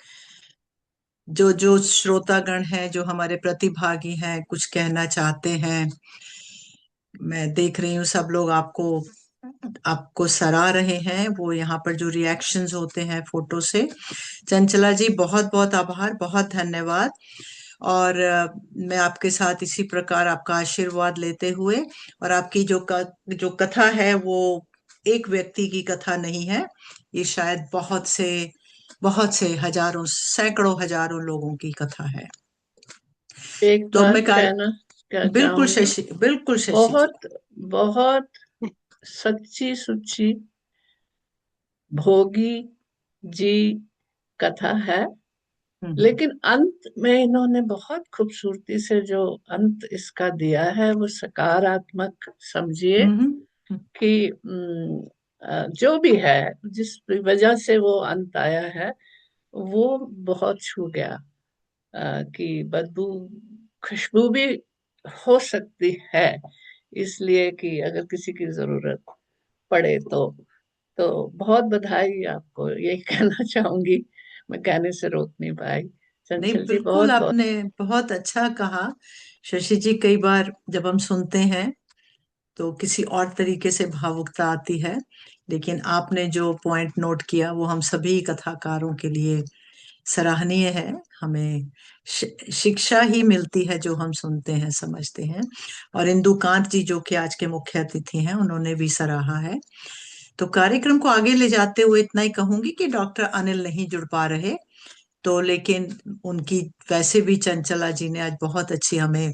जो जो श्रोतागण हैं, जो हमारे प्रतिभागी हैं, कुछ कहना चाहते हैं, मैं देख रही हूँ सब लोग आपको आपको सराह रहे हैं। वो यहाँ पर जो रिएक्शंस होते हैं फोटो से। चंचला जी, बहुत बहुत आभार, बहुत धन्यवाद। और मैं आपके साथ इसी प्रकार आपका आशीर्वाद लेते हुए, और आपकी जो कथा है वो एक व्यक्ति की कथा नहीं है, ये शायद बहुत से हजारों सैकड़ों हजारों लोगों की कथा है। एक तो अब बात मैं कार्य कहना क्या बिल्कुल चाहूंगी, शशि, बिल्कुल शशि जी। बहुत बहुत सच्ची सुच्ची भोगी जी कथा है। लेकिन अंत में इन्होंने बहुत खूबसूरती से जो अंत इसका दिया है वो सकारात्मक समझिए हम्म, कि जो भी है, जिस वजह से वो अंत आया है, वो बहुत छू गया। कि बदबू खुशबू भी हो सकती है, इसलिए कि अगर किसी की जरूरत पड़े तो बहुत बधाई आपको, यही कहना चाहूंगी। मैं कहने से रोक नहीं पाई। नहीं, चंचल जी बिल्कुल बहुत बहुत आपने बहुत अच्छा कहा शशि जी। कई बार जब हम सुनते हैं तो किसी और तरीके से भावुकता आती है, लेकिन आपने जो पॉइंट नोट किया वो हम सभी कथाकारों के लिए सराहनीय है। हमें शिक्षा ही मिलती है जो हम सुनते हैं, समझते हैं। और इंदुकांत जी, जो कि आज के मुख्य अतिथि हैं, उन्होंने भी सराहा है। तो कार्यक्रम को आगे ले जाते हुए इतना ही कहूंगी कि डॉक्टर अनिल नहीं जुड़ पा रहे, तो लेकिन उनकी वैसे भी चंचला जी ने आज बहुत अच्छी हमें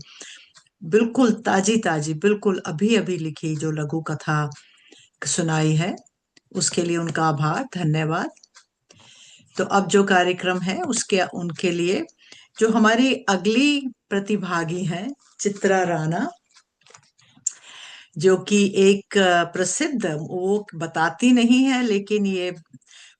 बिल्कुल ताजी ताजी, बिल्कुल अभी अभी लिखी जो लघु कथा सुनाई है, उसके लिए उनका आभार, धन्यवाद। तो अब जो कार्यक्रम है उसके उनके लिए जो हमारी अगली प्रतिभागी हैं, चित्रा राणा, जो कि एक प्रसिद्ध, वो बताती नहीं है लेकिन ये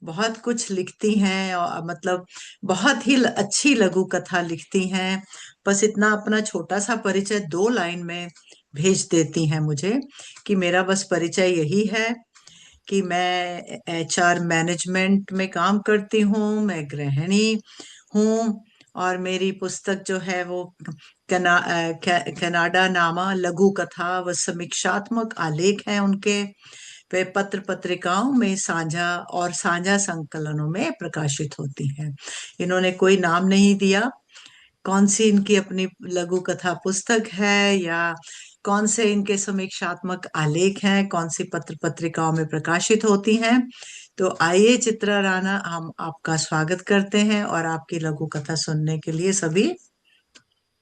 बहुत कुछ लिखती हैं, और मतलब बहुत ही अच्छी लघु कथा लिखती हैं। बस इतना अपना छोटा सा परिचय 2 लाइन में भेज देती हैं मुझे कि मेरा बस परिचय यही है कि मैं एचआर मैनेजमेंट में काम करती हूँ, मैं गृहिणी हूँ, और मेरी पुस्तक जो है वो कनाडा नामा लघु कथा व समीक्षात्मक आलेख हैं उनके, वे पत्र पत्रिकाओं में साझा संकलनों में प्रकाशित होती हैं। इन्होंने कोई नाम नहीं दिया कौन सी इनकी अपनी लघु कथा पुस्तक है, या कौन से इनके समीक्षात्मक आलेख हैं, कौन सी पत्र पत्रिकाओं में प्रकाशित होती हैं। तो आइए चित्रा राणा, हम आपका स्वागत करते हैं और आपकी लघु कथा सुनने के लिए सभी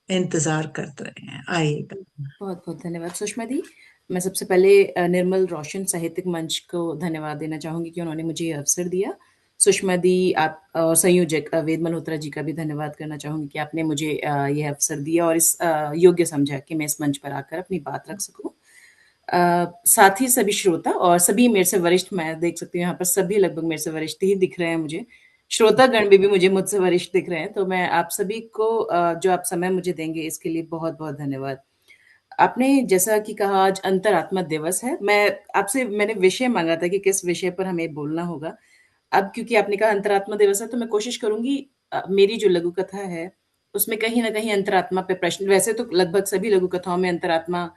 इंतजार करते रहे हैं। आइएगा। बहुत बहुत धन्यवाद सुषमा दी। मैं सबसे पहले निर्मल रोशन साहित्यिक मंच को धन्यवाद देना चाहूंगी कि उन्होंने मुझे ये अवसर दिया। सुषमा दी आप और संयोजक वेद मल्होत्रा जी का भी धन्यवाद करना चाहूंगी कि आपने मुझे यह अवसर दिया और इस योग्य समझा कि मैं इस मंच पर आकर अपनी बात रख सकूं। साथ ही सभी श्रोता और सभी मेरे से वरिष्ठ, मैं देख सकती हूँ यहाँ पर सभी लगभग मेरे से वरिष्ठ ही दिख रहे हैं मुझे। श्रोतागण भी मुझे मुझसे वरिष्ठ दिख रहे हैं, तो मैं आप सभी को जो आप समय मुझे देंगे इसके लिए बहुत बहुत धन्यवाद। आपने जैसा कि कहा आज अंतरात्मा दिवस है, मैंने विषय मांगा था कि किस विषय पर हमें बोलना होगा। अब क्योंकि आपने कहा अंतरात्मा दिवस है तो मैं कोशिश करूंगी मेरी जो लघु कथा है उसमें कहीं ना कहीं अंतरात्मा पे प्रश्न, वैसे तो लगभग सभी लघु कथाओं में अंतरात्मा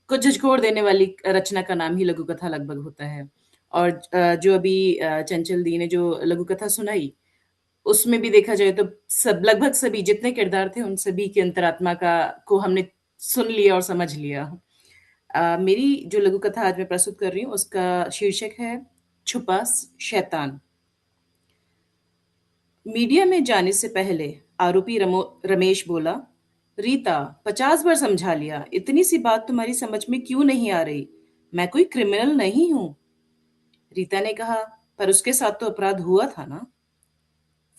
को झकझोर देने वाली रचना का नाम ही लघु कथा लगभग होता है। और जो अभी चंचल दी ने जो लघु कथा सुनाई उसमें भी देखा जाए तो सब लगभग सभी जितने किरदार थे उन सभी की अंतरात्मा का को हमने सुन लिया और समझ लिया। मेरी जो लघु कथा आज मैं प्रस्तुत कर रही हूँ उसका शीर्षक है छुपा शैतान। मीडिया में जाने से पहले आरोपी रमेश बोला, रीता 50 बार समझा लिया, इतनी सी बात तुम्हारी समझ में क्यों नहीं आ रही? मैं कोई क्रिमिनल नहीं हूं। रीता ने कहा, पर उसके साथ तो अपराध हुआ था ना।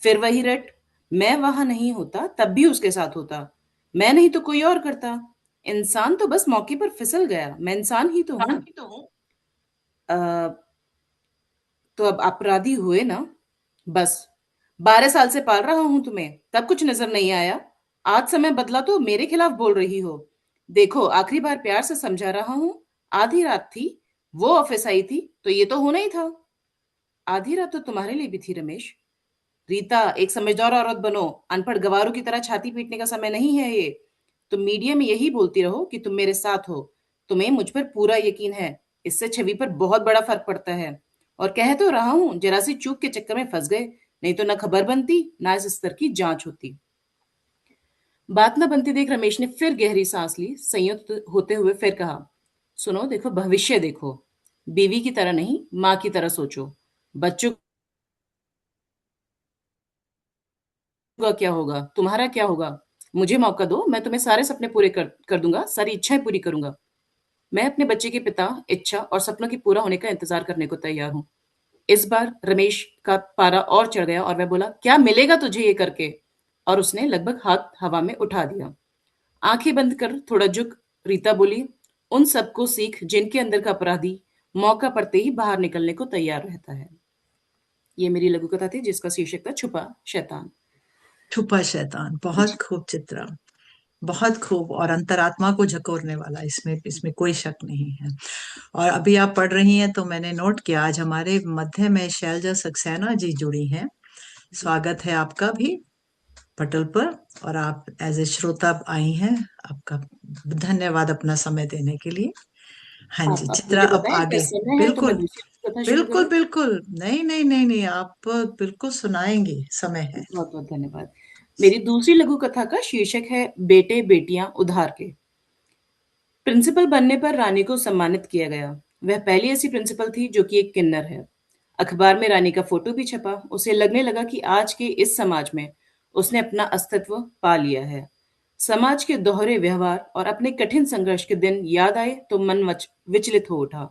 फिर वही रट, मैं वहां नहीं होता तब भी उसके साथ होता। मैं नहीं तो कोई और करता। इंसान तो बस मौके पर फिसल गया, मैं इंसान ही तो हूं। अ, तो अब अपराधी हुए ना? बस 12 साल से पाल रहा हूं तुम्हें, तब कुछ नजर नहीं आया। आज समय बदला तो मेरे खिलाफ बोल रही हो। देखो आखिरी बार प्यार से समझा रहा हूं। आधी रात थी, वो ऑफिस आई थी, तो ये तो होना ही था। आधी रात तो तुम्हारे लिए भी थी रमेश। रीता, एक समझदार औरत बनो, अनपढ़ गवारों की तरह छाती पीटने का समय नहीं है ये। तुम मीडिया में यही बोलती रहो कि तुम मेरे साथ हो, तुम्हें मुझ पर पूरा यकीन है, इससे छवि पर बहुत बड़ा फर्क पड़ता है। और कह तो रहा हूं, जरा सी चूक के चक्कर में फंस गए, नहीं तो ना खबर बनती ना इस स्तर की जांच होती। बात न बनती देख रमेश ने फिर गहरी सांस ली, संयुक्त होते हुए फिर कहा, सुनो, देखो भविष्य देखो, बीवी की तरह नहीं माँ की तरह सोचो। बच्चों का क्या होगा, तुम्हारा क्या होगा? मुझे मौका दो, मैं तुम्हें सारे सपने पूरे कर दूंगा, सारी इच्छाएं पूरी करूंगा। मैं अपने बच्चे के पिता, इच्छा और सपनों के पूरा होने का इंतजार करने को तैयार हूं। इस बार रमेश का पारा और चढ़ गया और वह बोला, क्या मिलेगा तुझे ये करके? और उसने लगभग हाथ हवा में उठा दिया। आंखें बंद कर थोड़ा झुक रीता बोली, उन सबको सीख जिनके अंदर का अपराधी मौका पड़ते ही बाहर निकलने को तैयार रहता है। ये मेरी लघु कथा थी जिसका शीर्षक था छुपा शैतान। छुपा शैतान, बहुत खूब चित्रा, बहुत खूब। और अंतरात्मा को झकोरने वाला, इसमें इसमें कोई शक नहीं है। और अभी आप पढ़ रही हैं तो मैंने नोट किया, आज हमारे मध्य में शैलजा सक्सेना जी जुड़ी हैं। स्वागत है आपका भी पटल पर, और आप एज ए श्रोता आई हैं। आपका धन्यवाद अपना समय देने के लिए। हाँ जी आप चित्रा, मुझे अब बताएं क्या आगे। समय है तो मैं बिल्कुल दूसरी कथा शुरू बिल्कुल करूं। बिल्कुल, नहीं नहीं नहीं नहीं, आप बिल्कुल सुनाएंगी, समय है। बहुत बहुत धन्यवाद। मेरी दूसरी लघु कथा का शीर्षक है बेटे बेटियां उधार के। प्रिंसिपल बनने पर रानी को सम्मानित किया गया। वह पहली ऐसी प्रिंसिपल थी जो कि एक किन्नर है। अखबार में रानी का फोटो भी छपा। उसे लगने लगा कि आज के इस समाज में उसने अपना अस्तित्व पा लिया है। समाज के दोहरे व्यवहार और अपने कठिन संघर्ष के दिन याद आए तो मन विचलित हो उठा।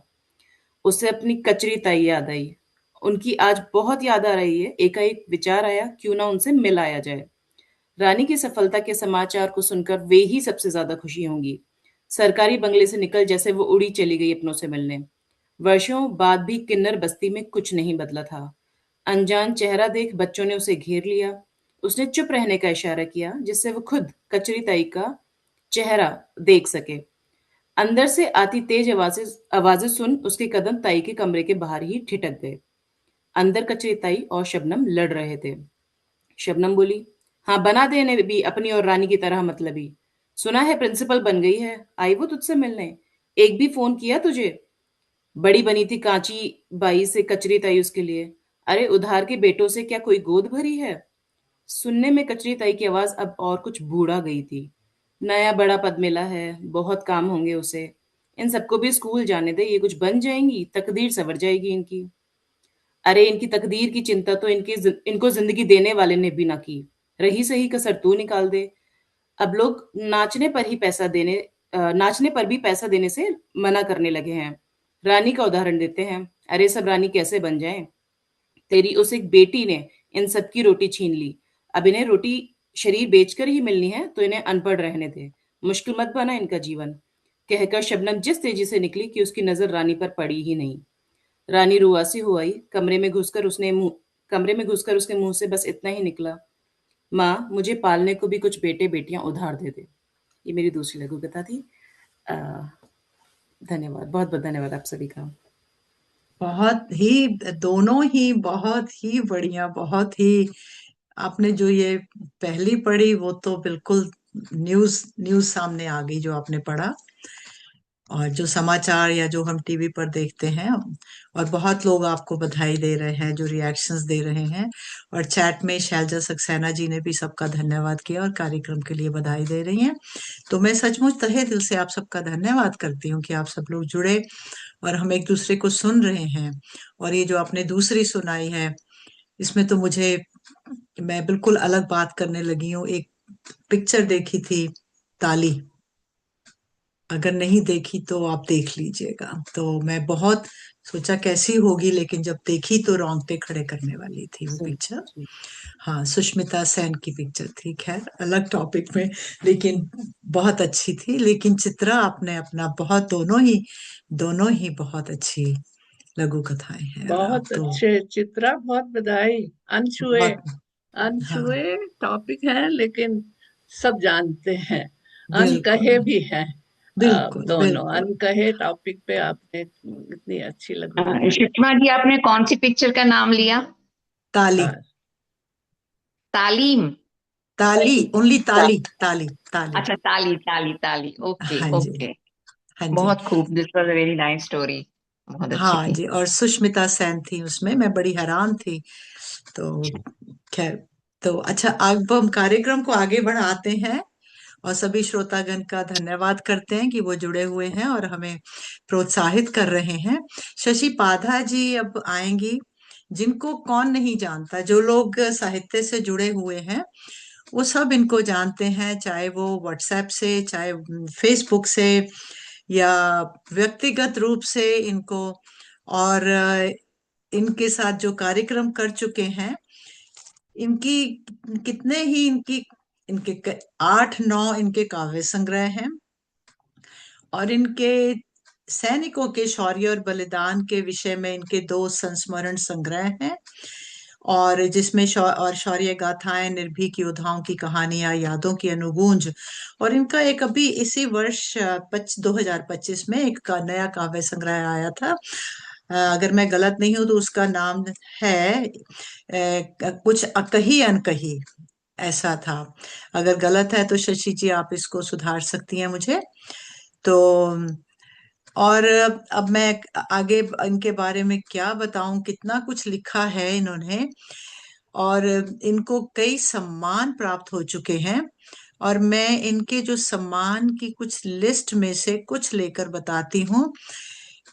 उसे अपनी कचरी ताई याद आई। उनकी आज बहुत याद आ रही है। एकाएक विचार आया, क्यों ना उनसे मिल आया जाए। रानी की सफलता के समाचार को सुनकर वे ही सबसे ज्यादा खुशी होंगी। सरकारी बंगले से निकल जैसे वो उड़ी चली गई अपनों से मिलने। वर्षों बाद भी किन्नर बस्ती में कुछ नहीं बदला था। अनजान चेहरा देख बच्चों ने उसे घेर लिया। उसने चुप रहने का इशारा किया जिससे वो खुद कचरी ताई का चेहरा देख सके। अंदर से आती तेज आवाजें आवाजें सुन उसके कदम ताई के कमरे के बाहर ही ठिठक गए। अंदर कचरी ताई और शबनम लड़ रहे थे। शबनम बोली, हाँ बना दे इन्हें भी अपनी और रानी की तरह मतलबी। सुना है प्रिंसिपल बन गई है, आई वो तुझसे मिलने? एक भी फोन किया तुझे? बड़ी बनी थी कांची बाई से कचरी ताई उसके लिए। अरे उधार के बेटों से क्या कोई गोद भरी है? सुनने में कचरी ताई की आवाज अब और कुछ बूढ़ा गई थी। नया बड़ा पद मिला है, बहुत काम होंगे उसे। इन सबको भी स्कूल जाने दे, ये कुछ बन जाएंगी, तकदीर संवर जाएगी इनकी। अरे इनकी तकदीर की चिंता तो इनको जिंदगी देने वाले ने भी ना की, रही सही कसर तू निकाल दे। अब लोग नाचने पर भी पैसा देने से मना करने लगे हैं। रानी का उदाहरण देते हैं। अरे सब रानी कैसे बन जाएं? तेरी उस एक बेटी ने इन सबकी रोटी छीन ली। अब इन्हें रोटी शरीर बेचकर ही मिलनी है तो इन्हें अनपढ़ रहने दे, मुश्किल मत बना इनका जीवन। कहकर शबनम जिस तेजी से निकली कि उसकी नजर रानी पर पड़ी ही नहीं। रानी रुआसी हो आई। कमरे में घुसकर उसके मुंह से बस इतना ही निकला, माँ मुझे पालने को भी कुछ बेटे बेटियां उधार दे दे। ये मेरी दूसरी लघु कथा थी। अ, धन्यवाद, बहुत बहुत धन्यवाद आप सभी का। बहुत ही, दोनों ही बहुत ही बढ़िया, बहुत ही। आपने जो ये पहली पढ़ी वो तो बिल्कुल न्यूज न्यूज सामने आ गई जो आपने पढ़ा, और जो समाचार या जो हम टीवी पर देखते हैं। और बहुत लोग आपको बधाई दे रहे हैं, जो रिएक्शंस दे रहे हैं। और चैट में शैलजा सक्सेना जी ने भी सबका धन्यवाद किया और कार्यक्रम के लिए बधाई दे रही हैं। तो मैं सचमुच तहे दिल से आप सबका धन्यवाद करती हूँ कि आप सब लोग जुड़े और हम एक दूसरे को सुन रहे हैं। और ये जो आपने दूसरी सुनाई है, इसमें तो मैं बिल्कुल अलग बात करने लगी हूँ। एक पिक्चर देखी थी, ताली। अगर नहीं देखी तो आप देख लीजिएगा। तो मैं बहुत सोचा कैसी होगी, लेकिन जब देखी तो रोंगटे खड़े करने वाली थी वो जी, पिक्चर। जी। हाँ, सुष्मिता सेन की पिक्चर थी, खैर अलग टॉपिक में, लेकिन बहुत अच्छी थी। लेकिन चित्रा आपने अपना बहुत, दोनों ही बहुत अच्छी लघु कथाएं हैं। और आप बहुत तो अच्छे चित्रा, बहुत बधाई। अनछुए बहुत, हाँ, अनछुए टॉपिक है, लेकिन सब जानते हैं। बिल्कुल अनकहे भी हैं। बिल्कुल दोनों बिल्कुल। अनकहे टॉपिक पे आपने इतनी अच्छी लघु कथा सुषमा जी, आपने कौन सी पिक्चर का नाम लिया? ताली, लिखी। तालीम। ताली, ओनली ताली, ताली, ताली। अच्छा, ताली ताली ताली, ओके हाँ जी, ओके। हाँ जी, बहुत खूब, this was a very nice story, बहुत अच्छी हाँ थी। जी। और सुष्मिता सेन थी उसमें, मैं बड़ी हैरान थी। तो खैर, तो अच्छा, अब हम कार्यक्रम को आगे बढ़ाते हैं और सभी श्रोतागण का धन्यवाद करते हैं कि वो जुड़े हुए हैं और हमें प्रोत्साहित कर रहे हैं। शशि पाधा जी अब आएंगी, जिनको कौन नहीं जानता। जो लोग साहित्य से जुड़े हुए हैं वो सब इनको जानते हैं, चाहे वो व्हाट्सएप से, चाहे फेसबुक से, या व्यक्तिगत रूप से इनको। और इनके साथ जो कार्यक्रम कर चुके हैं, इनकी कितने ही इनकी इनके 8-9 इनके काव्य संग्रह हैं। और इनके सैनिकों के शौर्य और बलिदान के विषय में इनके 2 संस्मरण संग्रह हैं, और जिसमें शौर्य गाथाएं, निर्भीक योद्धाओं की कहानियां, यादों की अनुगूंज। और इनका एक अभी इसी वर्ष 2025 में एक नया काव्य संग्रह आया था। अगर मैं गलत नहीं हूं तो उसका नाम है कुछ अकही अनकही, ऐसा था। अगर गलत है तो शशि जी आप इसको सुधार सकती हैं मुझे। तो और अब मैं आगे इनके बारे में क्या बताऊं, कितना कुछ लिखा है इन्होंने। और इनको कई सम्मान प्राप्त हो चुके हैं। और मैं इनके जो सम्मान की कुछ लिस्ट में से कुछ लेकर बताती हूँ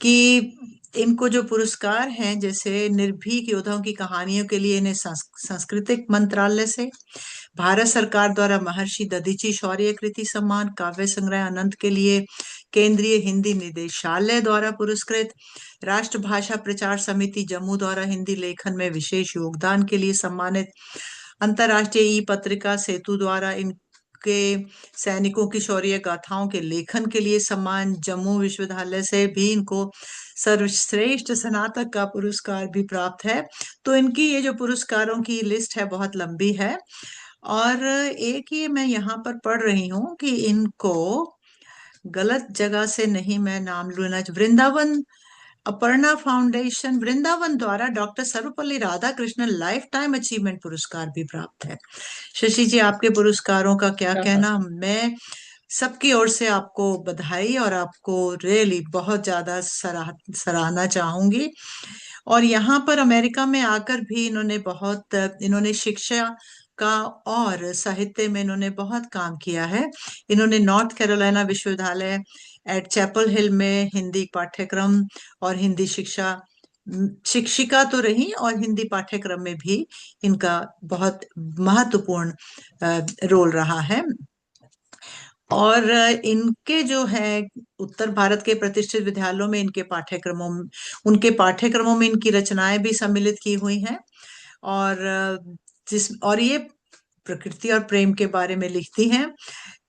कि इनको जो पुरस्कार हैं, जैसे निर्भीक योद्धाओं की कहानियों के लिए इन्हें सांस्कृतिक मंत्रालय से, भारत सरकार द्वारा महर्षि दधीची शौर्य कृति सम्मान, काव्य संग्रह अनंत के लिए केंद्रीय हिंदी निदेशालय द्वारा पुरस्कृत, राष्ट्रभाषा प्रचार समिति जम्मू द्वारा हिंदी लेखन में विशेष योगदान के लिए सम्मानित, अंतर्राष्ट्रीय ई पत्रिका सेतु द्वारा इनके सैनिकों की शौर्य गाथाओं के लेखन के लिए सम्मान, जम्मू विश्वविद्यालय से भी इनको सर्वश्रेष्ठ स्नातक का पुरस्कार भी प्राप्त है। तो इनकी ये जो पुरस्कारों की लिस्ट है बहुत लंबी है। और एक ये मैं यहाँ पर पढ़ रही हूँ कि इनको गलत जगह से नहीं मैं नाम लूना, वृंदावन अपर्णा फाउंडेशन वृंदावन द्वारा doctor Sarvepalli Radhakrishnan life time achievement पुरस्कार भी प्राप्त है। शशि जी, आपके पुरस्कारों का क्या कहना। मैं सबकी ओर से आपको बधाई और आपको रियली बहुत ज्यादा सराहना चाहूंगी। और यहाँ पर अमेरिका में आकर भी इन्होंने शिक्षा का और साहित्य में इन्होंने बहुत काम किया है। इन्होंने नॉर्थ कैरोलिना विश्वविद्यालय एट चैपल हिल में हिंदी पाठ्यक्रम और हिंदी शिक्षा शिक्षिका तो रही और हिंदी पाठ्यक्रम में भी इनका बहुत महत्वपूर्ण रोल रहा है। और इनके जो है उत्तर भारत के प्रतिष्ठित विद्यालयों में उनके पाठ्यक्रमों में इनकी रचनाएं भी सम्मिलित की हुई हैं। और और ये प्रकृति और प्रेम के बारे में लिखती हैं।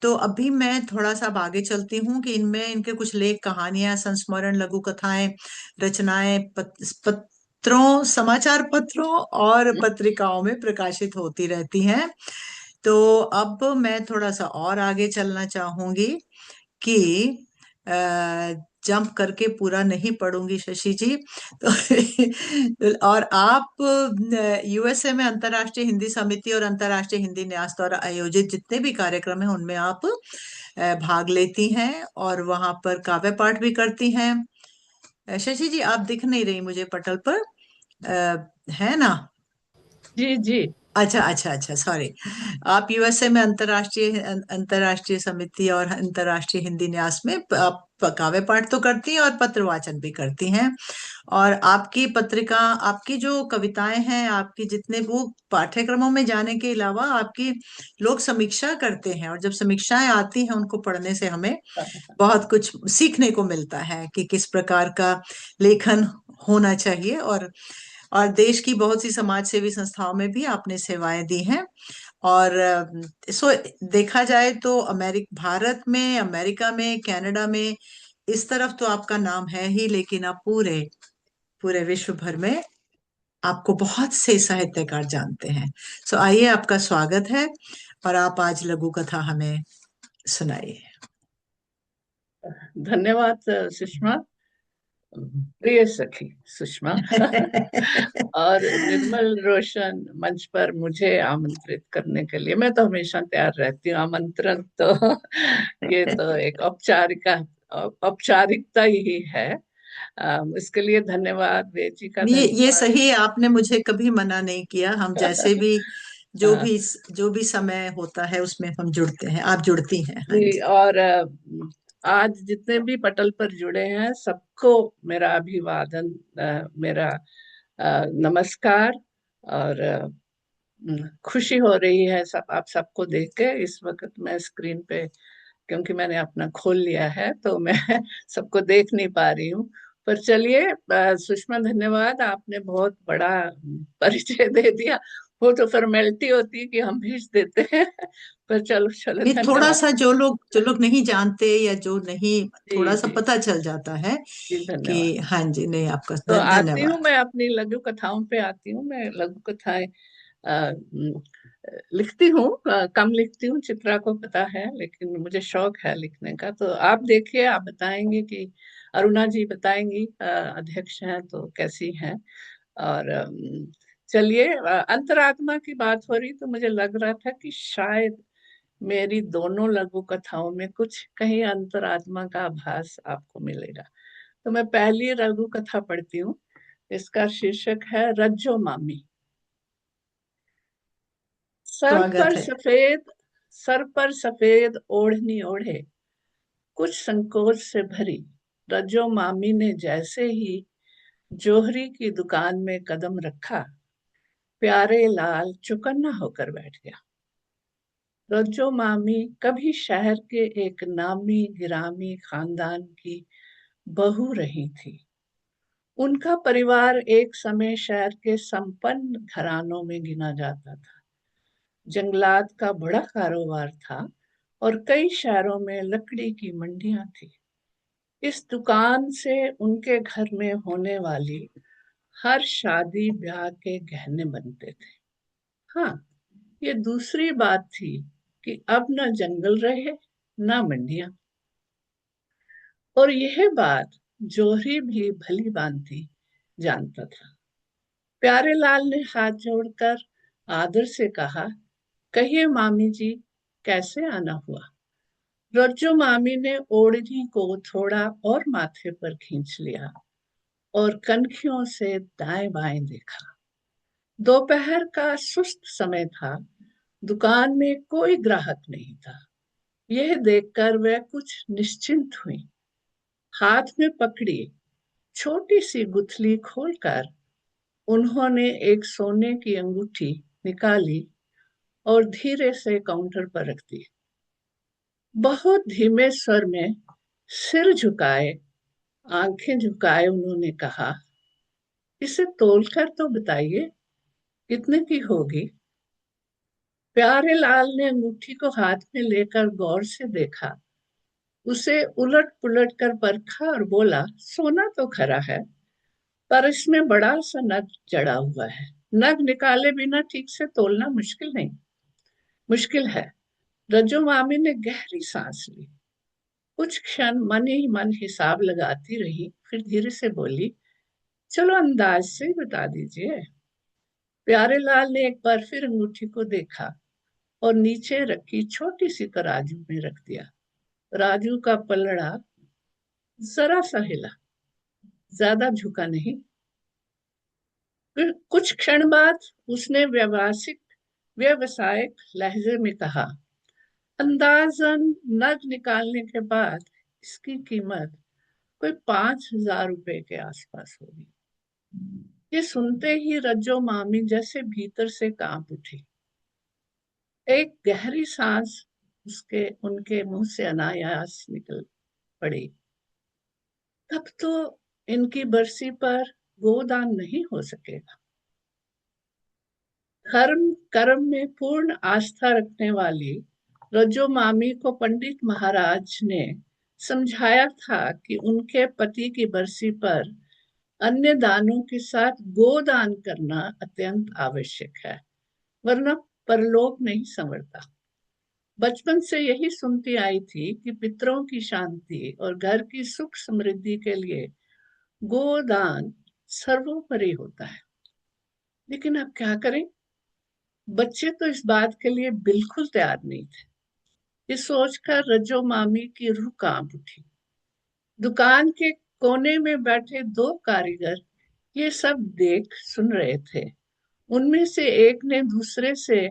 तो अभी मैं थोड़ा सा अब आगे चलती हूँ कि इनमें इनके कुछ लेख, कहानियां, संस्मरण, लघु कथाएं, रचनाएं पत्रों, समाचार पत्रों और पत्रिकाओं में प्रकाशित होती रहती हैं। तो अब मैं थोड़ा सा और आगे चलना चाहूंगी कि जंप करके पूरा नहीं पढ़ूंगी शशि जी। तो और आप यूएसए में अंतर्राष्ट्रीय हिंदी समिति और अंतर्राष्ट्रीय हिंदी न्यास द्वारा आयोजित जितने भी कार्यक्रम हैं उनमें आप भाग लेती हैं और वहां पर काव्य पाठ भी करती हैं। शशि जी, आप दिख नहीं रही मुझे पटल पर, है ना? जी जी। अच्छा अच्छा अच्छा, सॉरी। आप यूएसए में अंतर्राष्ट्रीय समिति और अंतर्राष्ट्रीय हिंदी न्यास में आप काव्य पाठ तो करती हैं और पत्र वाचन भी करती हैं। और आपकी पत्रिका, आपकी जो कविताएं हैं, आपकी जितने वो पाठ्यक्रमों में जाने के अलावा आपकी लोग समीक्षा करते हैं, और जब समीक्षाएं आती हैं उनको पढ़ने से हमें बहुत कुछ सीखने को मिलता है कि किस प्रकार का लेखन होना चाहिए। और देश की बहुत सी समाज सेवी संस्थाओं में भी आपने सेवाएं दी हैं। और सो देखा जाए तो भारत में, अमेरिका में, कनाडा में इस तरफ तो आपका नाम है ही, लेकिन आप पूरे पूरे विश्व भर में आपको बहुत से साहित्यकार जानते हैं। सो आइए, आपका स्वागत है और आप आज लघु कथा हमें सुनाइए। धन्यवाद सुषमा, प्रिय सखी सुषमा। और निर्मल रोशन मंच पर मुझे आमंत्रित करने के लिए मैं तो हमेशा तैयार रहती हूँ। आमंत्रण तो ये तो एक औपचारिकता ही है। इसके लिए धन्यवाद, वेची का ये धन्यवाद। सही है, आपने मुझे कभी मना नहीं किया। हम जैसे भी जो भी समय होता है उसमें हम जुड़ते हैं, आप जुड़ती हैं। हाँ जी, जी। और आज जितने भी पटल पर जुड़े हैं सबको मेरा अभिवादन, मेरा नमस्कार। और खुशी हो रही है आप सबको देख के। इस वक्त मैं स्क्रीन पे, क्योंकि मैंने अपना खोल लिया है तो मैं सबको देख नहीं पा रही हूँ। पर चलिए, सुषमा धन्यवाद, आपने बहुत बड़ा परिचय दे दिया। वो तो फॉर्मेलिटी होती है कि हम भेज देते हैं। पर चलो चलो, ये थोड़ा धन्यवाद। सा जो लोग नहीं जानते या जो नहीं, जी थोड़ा सा जी पता चल जाता है जी, कि धन्यवाद। हाँ जी, नहीं, आपका तो आती हूँ, धन्यवाद। मैं अपनी लघु कथाओं पे आती हूँ। मैं लघु कथाएं लिखती हूँ, कम लिखती हूँ, चित्रा को पता है, लेकिन मुझे शौक है लिखने का। तो आप देखिए, आप बताएंगे कि अरुणा जी बताएंगी, अध्यक्ष हैं तो कैसी हैं। और चलिए, अंतरात्मा की बात हो रही तो मुझे लग रहा था कि शायद मेरी दोनों लघु कथाओं में कुछ कहीं अंतरात्मा का आभास आपको मिलेगा। तो मैं पहली लघु कथा पढ़ती हूँ। इसका शीर्षक है रज्जो मामी। सर स्वागत पर है। सफेद सर पर सफेद ओढ़नी ओढ़े, कुछ संकोच से भरी रज्जो मामी ने जैसे ही जोहरी की दुकान में कदम रखा, प्यारे लाल चौकन्ना होकर बैठ गया। रज्जो मामी कभी शहर के एक नामी गिरामी खानदान की बहू रही थी। उनका परिवार एक समय शहर के संपन्न घरानों में गिना जाता था। जंगलात का बड़ा कारोबार था और कई शहरों में लकड़ी की मंडियां थी। इस दुकान से उनके घर में होने वाली हर शादी ब्याह के गहने बनते थे। हाँ, ये दूसरी बात थी कि अब न जंगल रहे न मंडियां। और यह बात जोहरी भी भली भांति जानता था। प्यारे लाल ने हाथ जोड़कर आदर से कहा, कहिए मामी जी, कैसे आना हुआ। रज्जो मामी ने ओढ़नी को थोड़ा और माथे पर खींच लिया और कनखियों से दाएं बाएं देखा। दोपहर का सुस्त समय था, दुकान में कोई ग्राहक नहीं था। यह देखकर वह कुछ निश्चिंत हुई। हाथ में पकड़ी छोटी सी गुथली खोलकर उन्होंने एक सोने की अंगूठी निकाली और धीरे से काउंटर पर रख दी। बहुत धीमे स्वर में, सिर झुकाए, आंखें झुकाए उन्होंने कहा, इसे तोलकर तो बताइए कितने की होगी। प्यारेलाल ने अंगूठी को हाथ में लेकर गौर से देखा, उसे उलट पुलट कर परखा और बोला, सोना तो खरा है, पर इसमें बड़ा सा नग जड़ा हुआ है। नग निकाले बिना ठीक से तोलना मुश्किल है। रज्जो मामी ने गहरी सांस ली, कुछ क्षण मन ही मन हिसाब लगाती रही, फिर धीरे से बोली, चलो अंदाज से बता दीजिए। प्यारेलाल ने एक बार फिर अंगूठी को देखा और नीचे रखी छोटी सी तराजू में रख दिया। राजू का पलड़ा जरा सा हिला, ज्यादा झुका नहीं। फिर कुछ क्षण बाद उसने व्यवसायिक लहजे में कहा, अंदाजन नग निकालने के बाद इसकी कीमत कोई 5,000 रुपए के आसपास होगी। ये सुनते ही रज्जो मामी जैसे भीतर से कांप उठी। एक गहरी सांस उनके मुंह से अनायास निकल पड़ी। तब तो इनकी बरसी पर गोदान नहीं हो सकेगा। धर्म कर्म में पूर्ण आस्था रखने वाली रज्जो मामी को पंडित महाराज ने समझाया था कि उनके पति की बरसी पर अन्य दानों के साथ गोदान करना अत्यंत आवश्यक है, वरना परलोक नहीं संवरता। बचपन से यही सुनती आई थी कि पितरों की शांति और घर की सुख समृद्धि के लिए गोदान सर्वोपरि होता है। लेकिन अब क्या करें? बच्चे तो इस बात के लिए बिल्कुल तैयार नहीं थे। ये सोचकर रज्जो मामी की रूह कांप उठी। दुकान के कोने में बैठे 2 कारीगर ये सब देख सुन रहे थे। उनमें से एक ने दूसरे से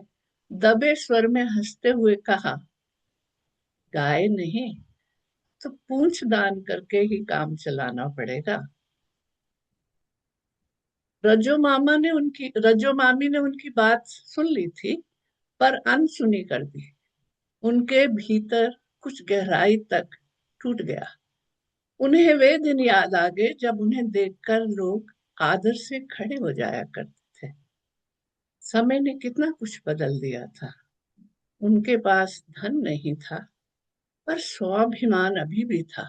दबे स्वर में हंसते हुए कहा, गाय नहीं तो पूंछ दान करके ही काम चलाना पड़ेगा। रज्जो मामी ने उनकी बात सुन ली थी, पर अनसुनी कर दी। उनके भीतर कुछ गहराई तक टूट गया। उन्हें वे दिन याद आ गए जब उन्हें देखकर लोग आदर से खड़े हो जाया करते थे। समय ने कितना कुछ बदल दिया था। उनके पास धन नहीं था, पर स्वाभिमान अभी भी था।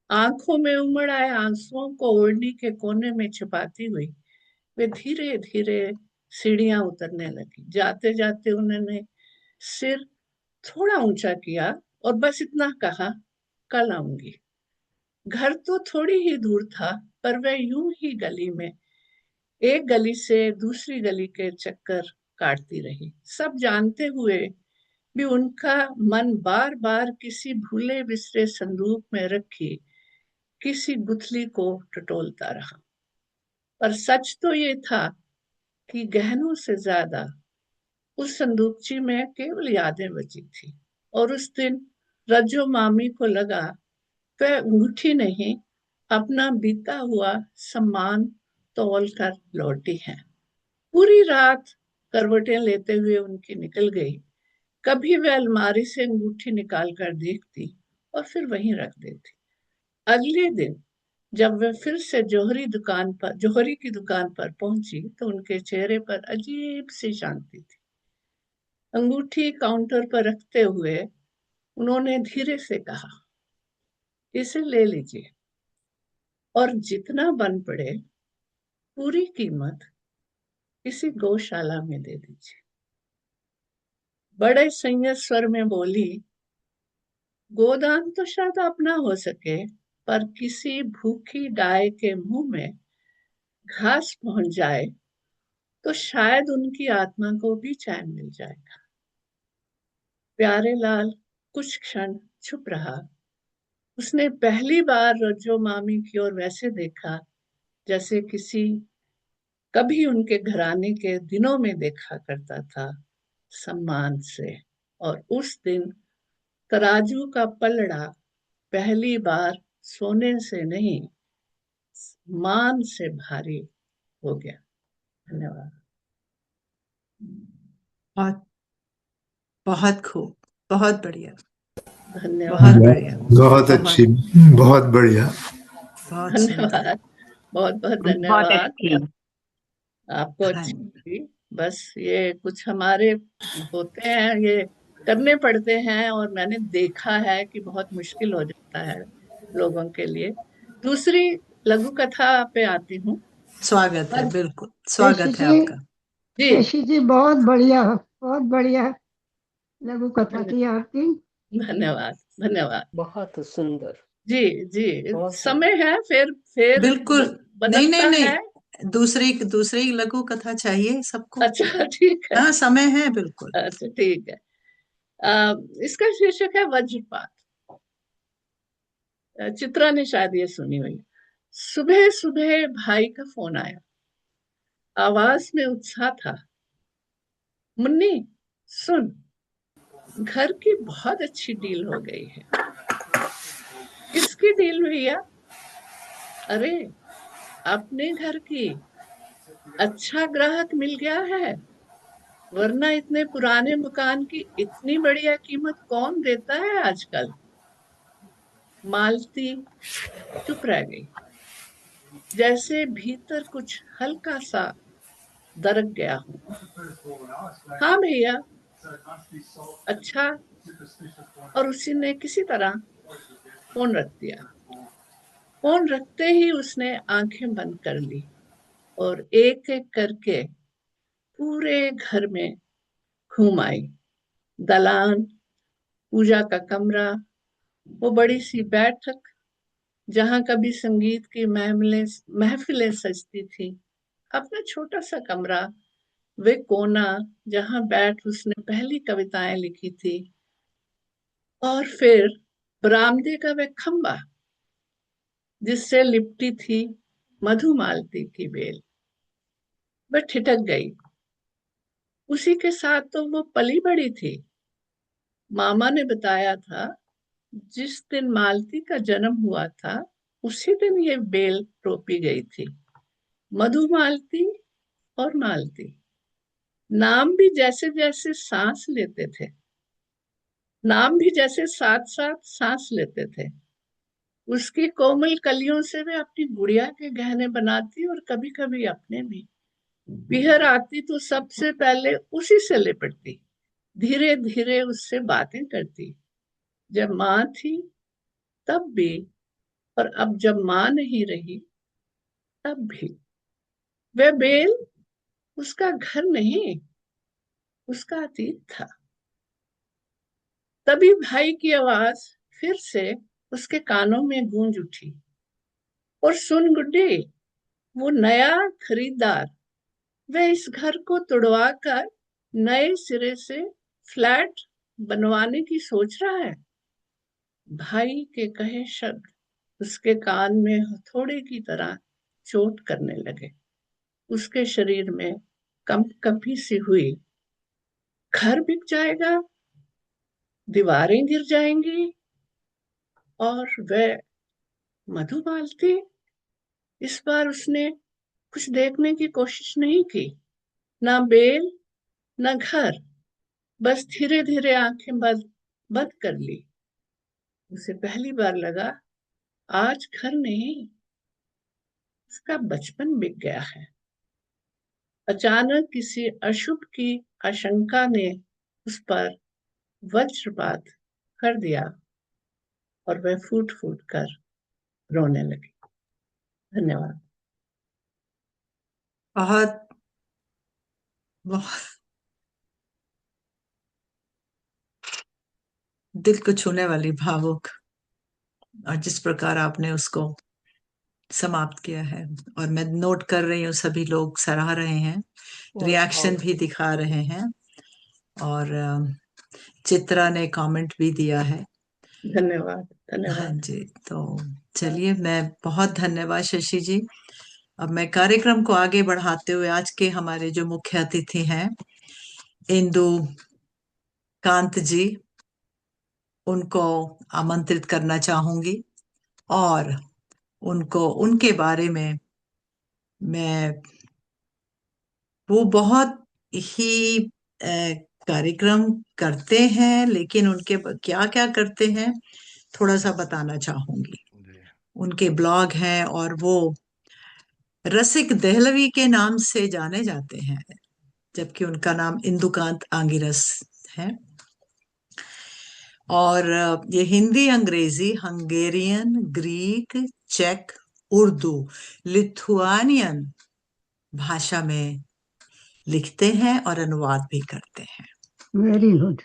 आंखों में उमड़ आए आंसुओं को ओढ़नी के कोने में छिपाती हुई वे धीरे धीरे सीढ़ियां उतरने लगी। जाते जाते उन्होंने सिर थोड़ा ऊंचा किया और बस इतना कहा, कल आऊंगी। घर तो थोड़ी ही दूर था, पर वह यूं ही एक गली से दूसरी गली के चक्कर काटती रही। सब जानते हुए भी उनका मन बार बार किसी भूले बिसरे संदूक में रखी किसी गुथली को टटोलता रहा। पर सच तो ये था कि गहनों से ज्यादा उस संदूकची में केवल यादें बची थी। और उस दिन रज्जो मामी को लगा वह अंगूठी नहीं, अपना बीता हुआ सम्मान तौल कर लौटी है। पूरी रात करवटें लेते हुए उनकी निकल गई। कभी वह अलमारी से अंगूठी निकाल कर देखती और फिर वहीं रख देती। अगले दिन जब वह फिर से जौहरी की दुकान पर पहुंची तो उनके चेहरे पर अजीब सी शांति थी। अंगूठी काउंटर पर रखते हुए उन्होंने धीरे से कहा, इसे ले लीजिए और जितना बन पड़े पूरी कीमत किसी गौशाला में दे दीजिए। बड़े संयत स्वर में बोली, गोदान तो शायद अपना हो सके, पर किसी भूखी गाय के मुंह में घास पहुंच जाए तो शायद उनकी आत्मा को भी चैन मिल जाएगा। प्यारेलाल कुछ क्षण चुप रहा। उसने पहली बार रज्जो मामी की ओर वैसे देखा जैसे कभी उनके घराने के दिनों में देखा करता था, सम्मान से। और उस दिन तराजू का पलड़ा पहली बार सोने से नहीं मान से भारी हो गया। धन्यवाद। बहुत बहुत खूब, बहुत बढ़िया, बहुत धन्यवाद। बढ़िया, बहुत बहुत अच्छी, बहुत बढ़िया। बहुत सुंदर। धन्यवाद, बहुत बहुत बहुत धन्यवाद। अच्छी। आपको हाँ, अच्छी लगी। बस ये कुछ हमारे होते हैं, ये करने पड़ते हैं, और मैंने देखा है कि बहुत मुश्किल हो जाता है लोगों के लिए। दूसरी लघु कथा पे आती हूँ। स्वागत है, अब बिल्कुल शशि स्वागत है जी, आपका। जी, शशि जी, बहुत बढ़िया लघु कथा थी आपकी। धन्यवाद, धन्यवाद। बहुत सुंदर, जी, जी। बहुत समय सुंदर। है, फिर बिल्कुल। नहीं बदलता नहीं है। नहीं, दूसरी दूसरी लघु कथा चाहिए सबको। अच्छा, ठीक है। हाँ, समय है, बिल्कुल। अच्छा, ठीक है। इसका शीर्षक है वज्रपात। चित्रा ने शायद ये सुनी हुई। सुबह सुबह भाई का फोन आया। आवाज में उत्साह था। मुन्नी, सुन, घर की बहुत अच्छी डील हो गई है। किसकी डील भैया? अरे, अपने घर की। अच्छा ग्राहक मिल गया है, वरना इतने पुराने मकान की इतनी बढ़िया कीमत कौन देता है आजकल। मालती चुप रह गई, जैसे भीतर कुछ हल्का सा दरक गया हो। हाँ भैया। अच्छा। और उसी ने किसी तरह फोन रख दिया। फोन रखते ही उसने आंखें बंद कर ली और एक एक करके पूरे घर में घूम आई। दलान, पूजा का कमरा, वो बड़ी सी बैठक जहां कभी संगीत की महफिलें सजती थी, अपना छोटा सा कमरा, वे कोना जहां बैठ उसने पहली कविताएं लिखी थी, और फिर बरामदे का वह खंबा जिससे लिपटी थी मधुमालती की बेल। वह ठिठक गई। उसी के साथ तो वो पली बड़ी थी। मामा ने बताया था, जिस दिन मालती का जन्म हुआ था उसी दिन ये बेल रोपी गई थी। मधुमालती और मालती, नाम भी जैसे जैसे सांस लेते थे, नाम भी जैसे साथ साथ सांस लेते थे। उसकी कोमल कलियों से वे अपनी गुड़िया के गहने बनाती और कभी कभी अपने भी। पीहर आती तो सबसे पहले उसी से लिपटती, धीरे धीरे उससे बातें करती। जब माँ थी तब भी, और अब जब माँ नहीं रही तब भी। वह बेल उसका घर नहीं, उसका अतीत था। तभी भाई की आवाज फिर से उसके कानों में गूंज उठी। और सुन गुड्डी, वो नया खरीदार, वह इस घर को तुड़वा कर नए सिरे से फ्लैट बनवाने की सोच रहा है। भाई के कहे शब्द उसके कान में हथौड़े की तरह चोट करने लगे। उसके शरीर में कंपकपी सी हुई। घर बिक जाएगा, दीवारें गिर जाएंगी, और वह मधुमालती। इस बार उसने कुछ देखने की कोशिश नहीं की, ना बेल, ना घर, बस धीरे धीरे आंखें बंद बंद कर ली। उसे पहली बार लगा, आज घर नहीं, उसका बचपन बिक गया है। अचानक किसी अशुभ की आशंका ने उस पर वज्रपात कर दिया और वह फूट फूट कर रोने लगी। धन्यवाद। बहुत बहुत दिल को छूने वाली, भावुक, और जिस प्रकार आपने उसको समाप्त किया है। और मैं नोट कर रही हूँ, सभी लोग सराह रहे हैं, बहुत रिएक्शन भी भावुक। दिखा रहे हैं, और चित्रा ने कमेंट भी दिया है। धन्यवाद, हाँ धन्यवाद। जी। तो चलिए, मैं बहुत धन्यवाद शशि जी। अब मैं कार्यक्रम को आगे बढ़ाते हुए आज के हमारे जो मुख्य अतिथि हैं, इंदु कांत जी, उनको आमंत्रित करना चाहूंगी। और उनको उनके बारे में मैं, वो बहुत ही कार्यक्रम करते हैं, लेकिन उनके क्या क्या करते हैं थोड़ा सा बताना चाहूंगी। जी उनके ब्लॉग हैं और वो रसिक देहलवी के नाम से जाने जाते हैं, जबकि उनका नाम इंदुकांत आंगिरस है। और ये हिंदी, अंग्रेजी, हंगेरियन, ग्रीक, चेक, उर्दू, लिथुआनियन भाषा में लिखते हैं और अनुवाद भी करते हैं। Very good.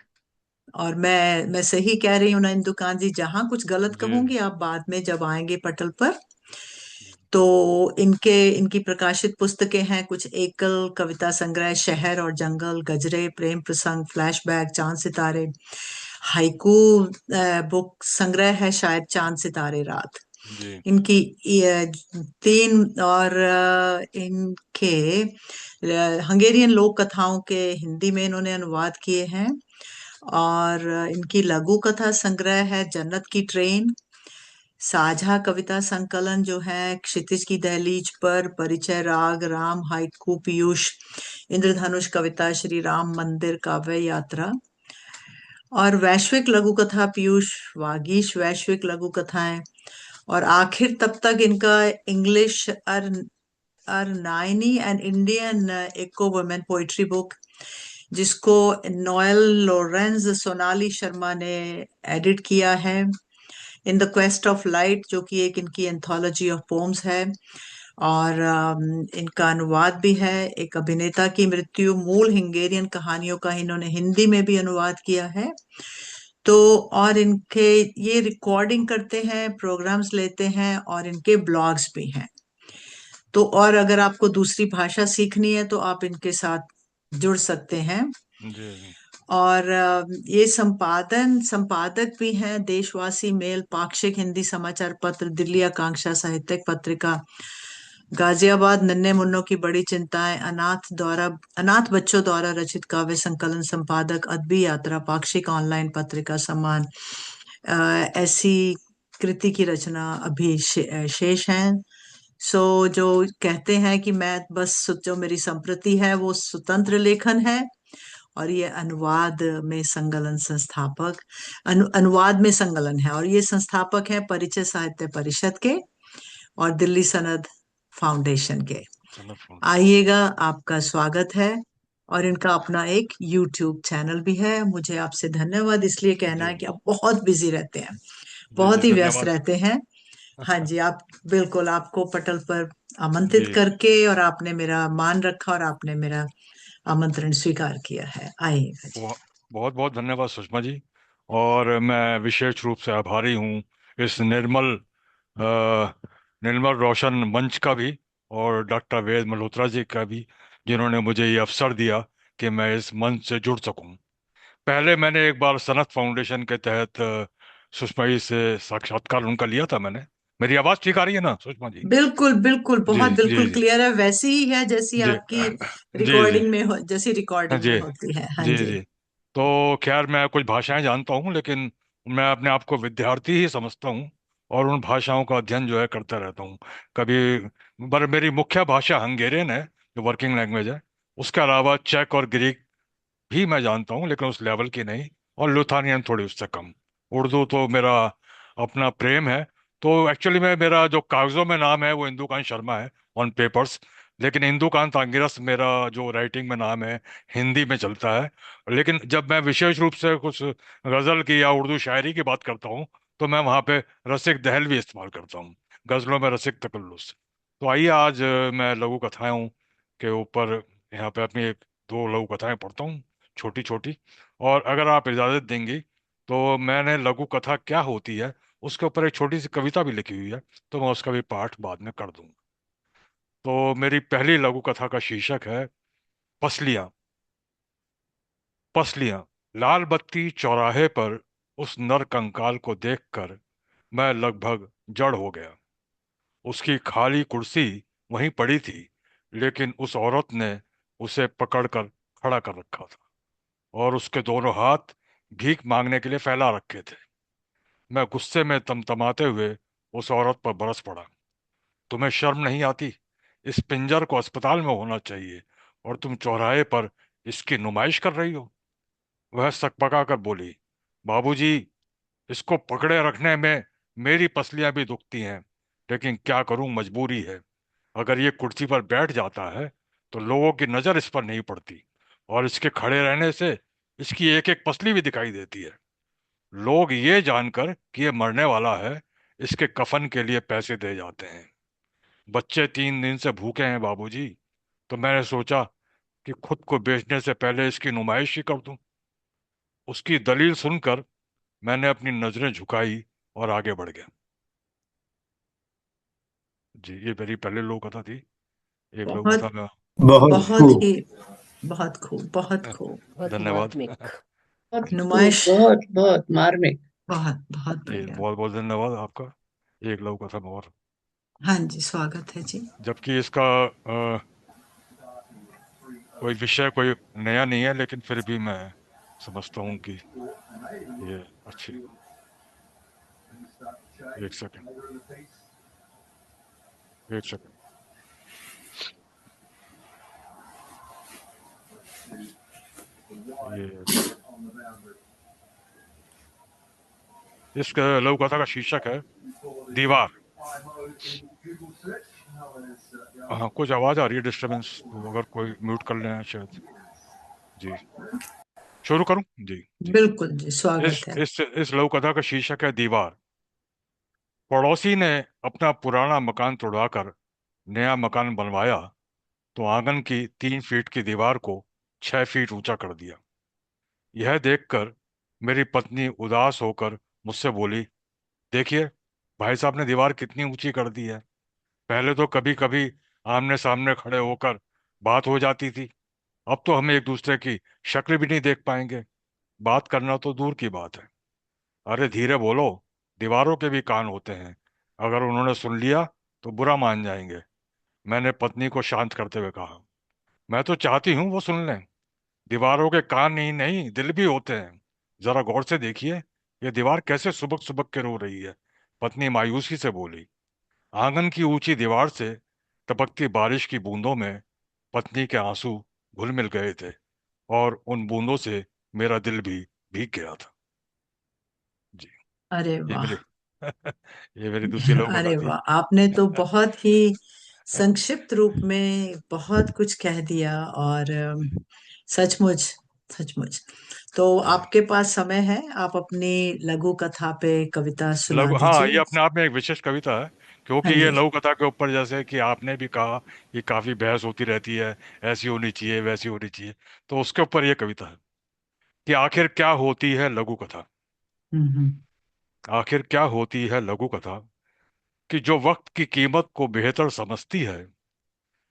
और मैं सही कह रही हूँ ना इंदुकांत जी? जहां कुछ गलत जी कहूंगी आप बाद में जब आएंगे पटल पर, जी तो इनकी प्रकाशित पुस्तकें हैं कुछ: एकल कविता संग्रह शहर और जंगल, गजरे, प्रेम प्रसंग, फ्लैशबैक, चांद सितारे, हाइकू बुक संग्रह है शायद चांद सितारे रात। जी इनकी तीन, और इनके हंगेरियन लोक कथाओं के हिंदी में इन्होंने अनुवाद किए हैं। और इनकी लघु कथा संग्रह है जन्नत की ट्रेन, साझा कविता संकलन जो है क्षितिज की दहलीज पर, परिचय, राग, राम, हाइकू, पीयूष, इंद्रधनुष कविता, श्री राम मंदिर, काव्य यात्रा, और वैश्विक लघु कथा पीयूष वागीश वैश्विक लघु कथाएं। और आखिर तब तक इनका इंग्लिश अर्नाइनी एंड इंडियन इको वुमेन पोइट्री बुक, जिसको नोएल लॉरेंज सोनाली शर्मा ने एडिट किया है, in the quest of light, जो कि एक इनकी एंथोलॉजी ऑफ पोम्स है। और इनका अनुवाद भी है, एक अभिनेता की मृत्यु, मूल हंगेरियन कहानियों का इन्होंने हिंदी में भी अनुवाद किया है। तो और इनके ये रिकॉर्डिंग करते हैं, प्रोग्राम्स लेते हैं, और इनके ब्लॉग्स भी हैं। तो और अगर आपको दूसरी भाषा सीखनी है तो आप इनके साथ जुड़ सकते हैं। जी और ये संपादक भी हैं देशवासी मेल, पाक्षिक हिंदी समाचार पत्र, दिल्ली आकांक्षा, साहित्यिक पत्रिका, गाजियाबाद, नन्हे मुन्नों की बड़ी चिंताएं, अनाथ बच्चों द्वारा रचित काव्य संकलन संपादक, अदबी यात्रा, पाक्षिक ऑनलाइन पत्रिका सम्मान, ऐसी कृति की रचना अभी शेष हैं। सो जो कहते हैं कि मैं बस जो मेरी संप्रति है वो स्वतंत्र लेखन है, और ये अनुवाद में संकलन संस्थापक, अनुवाद में संकलन है, और ये संस्थापक हैं परिचय साहित्य परिषद के और दिल्ली सनद फाउंडेशन के। चलो आइएगा, आपका स्वागत है। और इनका अपना एक यूट्यूब चैनल भी है। मुझे आपसे धन्यवाद इसलिए कहना जी है कि आप बहुत बिजी रहते हैं, जी जी बहुत ही व्यस्त धन्यवाद रहते हैं। हाँ जी, आप बिल्कुल, आपको पटल पर आमंत्रित जी करके, और आपने मेरा मान रखा और आपने मेरा आमंत्रण स्वीकार किया है। आइएगा जी। बहुत बहुत धन्यवाद सुषमा जी। और मैं विशेष रूप से आभारी हूँ इस निर्मल रोशन मंच का भी, और डॉक्टर वेद मल्होत्रा जी का भी, जिन्होंने मुझे ये अवसर दिया कि मैं इस मंच से जुड़ सकूं। पहले मैंने एक बार सनत फाउंडेशन के तहत सुषमा जी से साक्षात्कार उनका लिया था मैंने। मेरी आवाज ठीक आ रही है ना सुषमा जी? बिल्कुल बिल्कुल, जी बहुत जी बिल्कुल जी क्लियर है, वैसी ही है जैसी जी आपकी जी जी रिकॉर्डिंग में हो, जैसी रिकॉर्डिंग में जी होती है। हाँ जी जी। जी। तो खैर मैं कुछ भाषाएं जानता हूँ, लेकिन मैं अपने आप को विद्यार्थी ही समझता हूँ, और उन भाषाओं का अध्ययन जो है करता रहता हूँ कभी। पर मेरी मुख्य भाषा हंगेरियन है, जो वर्किंग लैंग्वेज है। उसके अलावा चेक और ग्रीक भी मैं जानता हूँ, लेकिन उस लेवल की नहीं, और लुथानियन थोड़ी उससे कम। उर्दू तो मेरा अपना प्रेम है। तो एक्चुअली में मेरा जो कागजों में नाम है वो इंदुकांत शर्मा है, ऑन पेपर्स। लेकिन इंदुकांत आंगिरस मेरा जो राइटिंग में नाम है, हिंदी में चलता है। लेकिन जब मैं विशेष रूप से कुछ गजल की या उर्दू शायरी की बात करता हूँ, तो मैं वहाँ पे रसिक दहलवी इस्तेमाल करता हूँ, गजलों में रसिक तकल्लुस। तो आइए आज मैं लघु कथाओं के ऊपर यहाँ पे अपनी एक दो लघु कथाएं पढ़ता हूँ, छोटी छोटी। और अगर आप इजाजत देंगी तो मैंने लघु कथा क्या होती है उसके ऊपर एक छोटी सी कविता भी लिखी हुई है, तो मैं उसका भी पाठ बाद में कर दूंगा। तो मेरी पहली लघु कथा का शीर्षक है पसलियां। पसलियां। लाल बत्ती चौराहे पर उस नर कंकाल को देखकर मैं लगभग जड़ हो गया। उसकी खाली कुर्सी वहीं पड़ी थी, लेकिन उस औरत ने उसे पकड़कर खड़ा कर रखा था, और उसके दोनों हाथ भीख मांगने के लिए फैला रखे थे। मैं गुस्से में तमतमाते हुए उस औरत पर बरस पड़ा। तुम्हें शर्म नहीं आती? इस पिंजर को अस्पताल में होना चाहिए और तुम चौराहे पर इसकी नुमाइश कर रही हो। वह सकपका कर बोली, बाबूजी, इसको पकड़े रखने में मेरी पसलियां भी दुखती हैं, लेकिन क्या करूं, मजबूरी है। अगर ये कुर्सी पर बैठ जाता है तो लोगों की नजर इस पर नहीं पड़ती, और इसके खड़े रहने से इसकी एक एक पसली भी दिखाई देती है। लोग ये जानकर कि ये मरने वाला है, इसके कफन के लिए पैसे दे जाते हैं। बच्चे 3 दिन से भूखे हैं बाबूजी, तो मैंने सोचा कि खुद को बेचने से पहले इसकी नुमाइश ही कर दूं। उसकी दलील सुनकर मैंने अपनी नजरें झुकाई और आगे बढ़ गया। जी, ये मेरी पहले लोक कथा थी। एक लोक बहुत कथा में। बहुत बहुत खूब। ही बहुत खूब, बहुत खूब। बहुत धन्यवाद। मार्मिक। बहुत खूब, नुमाइश बहुत बहुत मार्मिक। बहुत बहुत जी, बढ़िया। बहुत बहुत धन्यवाद आपका। एक लोक कथा में और, हाँ जी, स्वागत है जी। जबकि इसका कोई विषय कोई नया नहीं है, लेकिन फिर भी मैं समझता हूँ कि ये अच्छी। एक सेकंड, एक सेकंड। ये इस लघु कथा का शीर्षक है दीवार। हाँ, कुछ आवाज आ रही है, डिस्टरबेंस, तो अगर कोई म्यूट कर लेना शायद। जी, शुरू करूं? जी जी। बिल्कुल जी, इस स्वागत है। इस इस लघु कथा का शीर्षक है दीवार। पड़ोसी ने अपना पुराना मकान तोड़वाकर नया मकान बनवाया तो आंगन की 3 फीट की दीवार को 6 फीट ऊंचा कर दिया। यह देखकर मेरी पत्नी उदास होकर मुझसे बोली, देखिए, भाई साहब ने दीवार कितनी ऊंची कर दी है। पहले तो कभी कभी आमने सामने खड़े होकर बात हो जाती थी, अब तो हम एक दूसरे की शक्ल भी नहीं देख पाएंगे। बात करना तो दूर की बात है। अरे धीरे बोलो, दीवारों के भी कान होते हैं, अगर उन्होंने सुन लिया तो बुरा मान जाएंगे। मैंने पत्नी को शांत करते हुए कहा, मैं तो चाहती हूँ वो सुन लें। दीवारों के कान ही नहीं, दिल भी होते हैं। जरा गौर से देखिए, ये दीवार कैसे सुबक सुबक के रो रही है। पत्नी मायूसी से बोली। आंगन की ऊंची दीवार से टपकती बारिश की बूंदों में पत्नी के आंसू घुल मिल गए थे, और उन बूंदों से मेरा दिल भी भीग गया था। जी, अरे ये वाह। मेरी ये मेरी दूसरी लोक कथा अरे थी। वाह, आपने तो बहुत ही संक्षिप्त रूप में बहुत कुछ कह दिया, और सचमुच सचमुच। तो जी, आपके पास समय है, आप अपनी लघु कथा पे कविता सुना लघु, हाँ, ये दीजिए। अपने आप में एक विशिष्ट कविता है, क्योंकि हाँ ये जी। लघु कथा के ऊपर, जैसे कि आपने भी कहा, ये काफी बहस होती रहती है, ऐसी होनी चाहिए, वैसी होनी चाहिए। तो उसके ऊपर ये कविता है कि आखिर क्या होती है लघु कथा। हम्म। आखिर क्या होती है लघु कथा, कि जो वक्त की कीमत को बेहतर समझती है,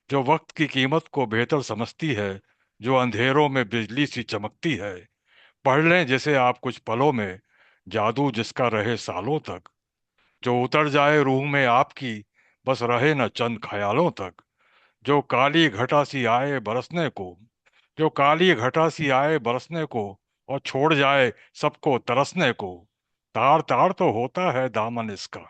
जो वक्त की कीमत को बेहतर समझती है, जो अंधेरों में बिजली सी चमकती है। पढ़ लें जिसे आप कुछ पलों में, जादू जिसका रहे सालों तक, जो उतर जाए रूह में आपकी, बस रहे न चंद ख्यालों तक। जो काली घटा सी आए बरसने को, जो काली घटा सी आए बरसने को, और छोड़ जाए सबको तरसने को। तार तार तो होता है दामन इसका,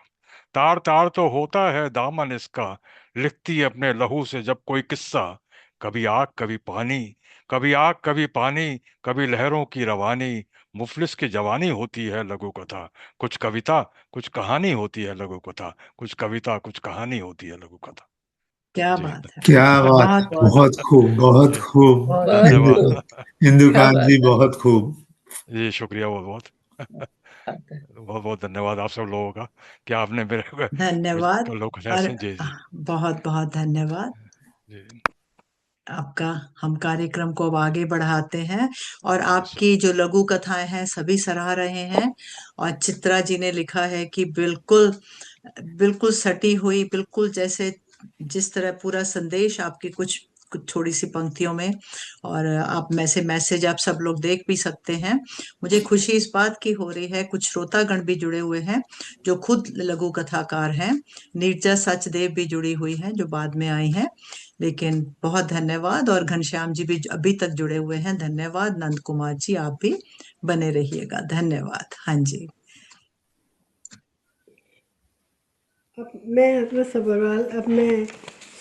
तार तार तो होता है दामन इसका, लिखती अपने लहू से जब कोई किस्सा। कभी आग कभी पानी, कभी आग कभी पानी, कभी लहरों की रवानी। मुफलिस की जवानी होती है लघु कथा, कुछ कविता कुछ कहानी होती है लघु कथा, कुछ कविता कुछ कहानी होती है लघु कथा। क्या जी। बात है। क्या बात, बहुत बहुत बहुत खूब, बहुत जी, खूब। बहुत बहुत इंदु बढ़िया। खूब। क्या इंदुकांत बात जी है, बहुत खूब। जी, शुक्रिया बहुत बहुत। बात है। बहुत बहुत धन्यवाद आप सब लोगों का कि आपने मेरे धन्यवाद। लोग और ऐसे। जी जी बहुत बहुत धन्यवाद जी आपका। हम कार्यक्रम को अब आगे बढ़ाते हैं, और जी। आपकी जो लघु कथाएं हैं सभी सराह रहे हैं। और चित्रा जी ने लिखा है कि बिल्कुल बिल्कुल सटी हुई, बिल्कुल जैसे जिस तरह पूरा संदेश आपकी कुछ कुछ थोड़ी सी पंक्तियों में। और आप में से मैसेज आप सब लोग देख भी सकते हैं। मुझे खुशी इस बात की हो रही है, कुछ श्रोतागण भी जुड़े हुए हैं जो खुद लघु कथाकार हैं। नीरजा सचदेव भी जुड़ी हुई हैं जो बाद में आई हैं। लेकिन बहुत धन्यवाद, और घनश्याम जी भी अभी तक जुड़े हुए हैं, धन्यवाद। नंद कुमार जी आप भी बने रहिएगा, धन्यवाद। हाँ जी। अब मैं अपना सवाल अब मैं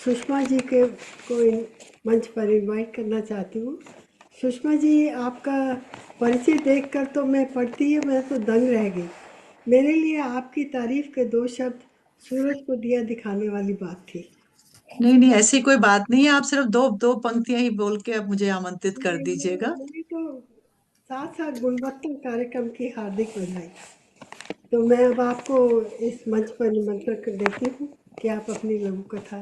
सुषमा जी के को मंच पर इनवाइट करना चाहती हूँ। सुषमा जी, आपका परिचय देखकर तो मैं पढ़ती ही मैं तो दंग रह गई। मेरे लिए आपकी तारीफ के 2 शब्द सूरज को दिया दिखाने वाली बात थी। नहीं नहीं, ऐसी कोई बात नहीं है। आप सिर्फ दो दो पंक्तियां ही बोल के अब मुझे आमंत्रित कर नहीं, दीजिएगा। मैंने तो साथ-साथ गुणवत्ता कार्यक्रम की हार्दिक बधाई। तो मैं अब आपको इस मंच पर निमंत्रण कर देती हूँ कि आप अपनी लघु कथा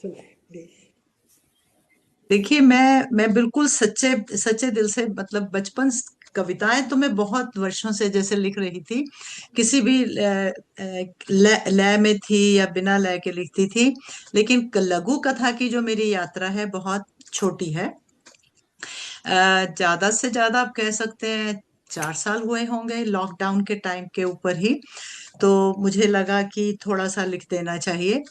सुनाएं प्लीज। देखिए, मैं बिल्कुल सच्चे सच्चे दिल से, मतलब बचपन कविताएं तो मैं बहुत वर्षों से जैसे लिख रही थी, किसी भी लय में थी या बिना लय के लिखती थी। लेकिन लघु कथा की जो मेरी यात्रा है बहुत छोटी है। ज्यादा से ज्यादा आप कह सकते हैं 4 साल हुए होंगे, लॉकडाउन के टाइम के ऊपर ही। तो मुझे लगा कि थोड़ा सा लिख देना चाहिए।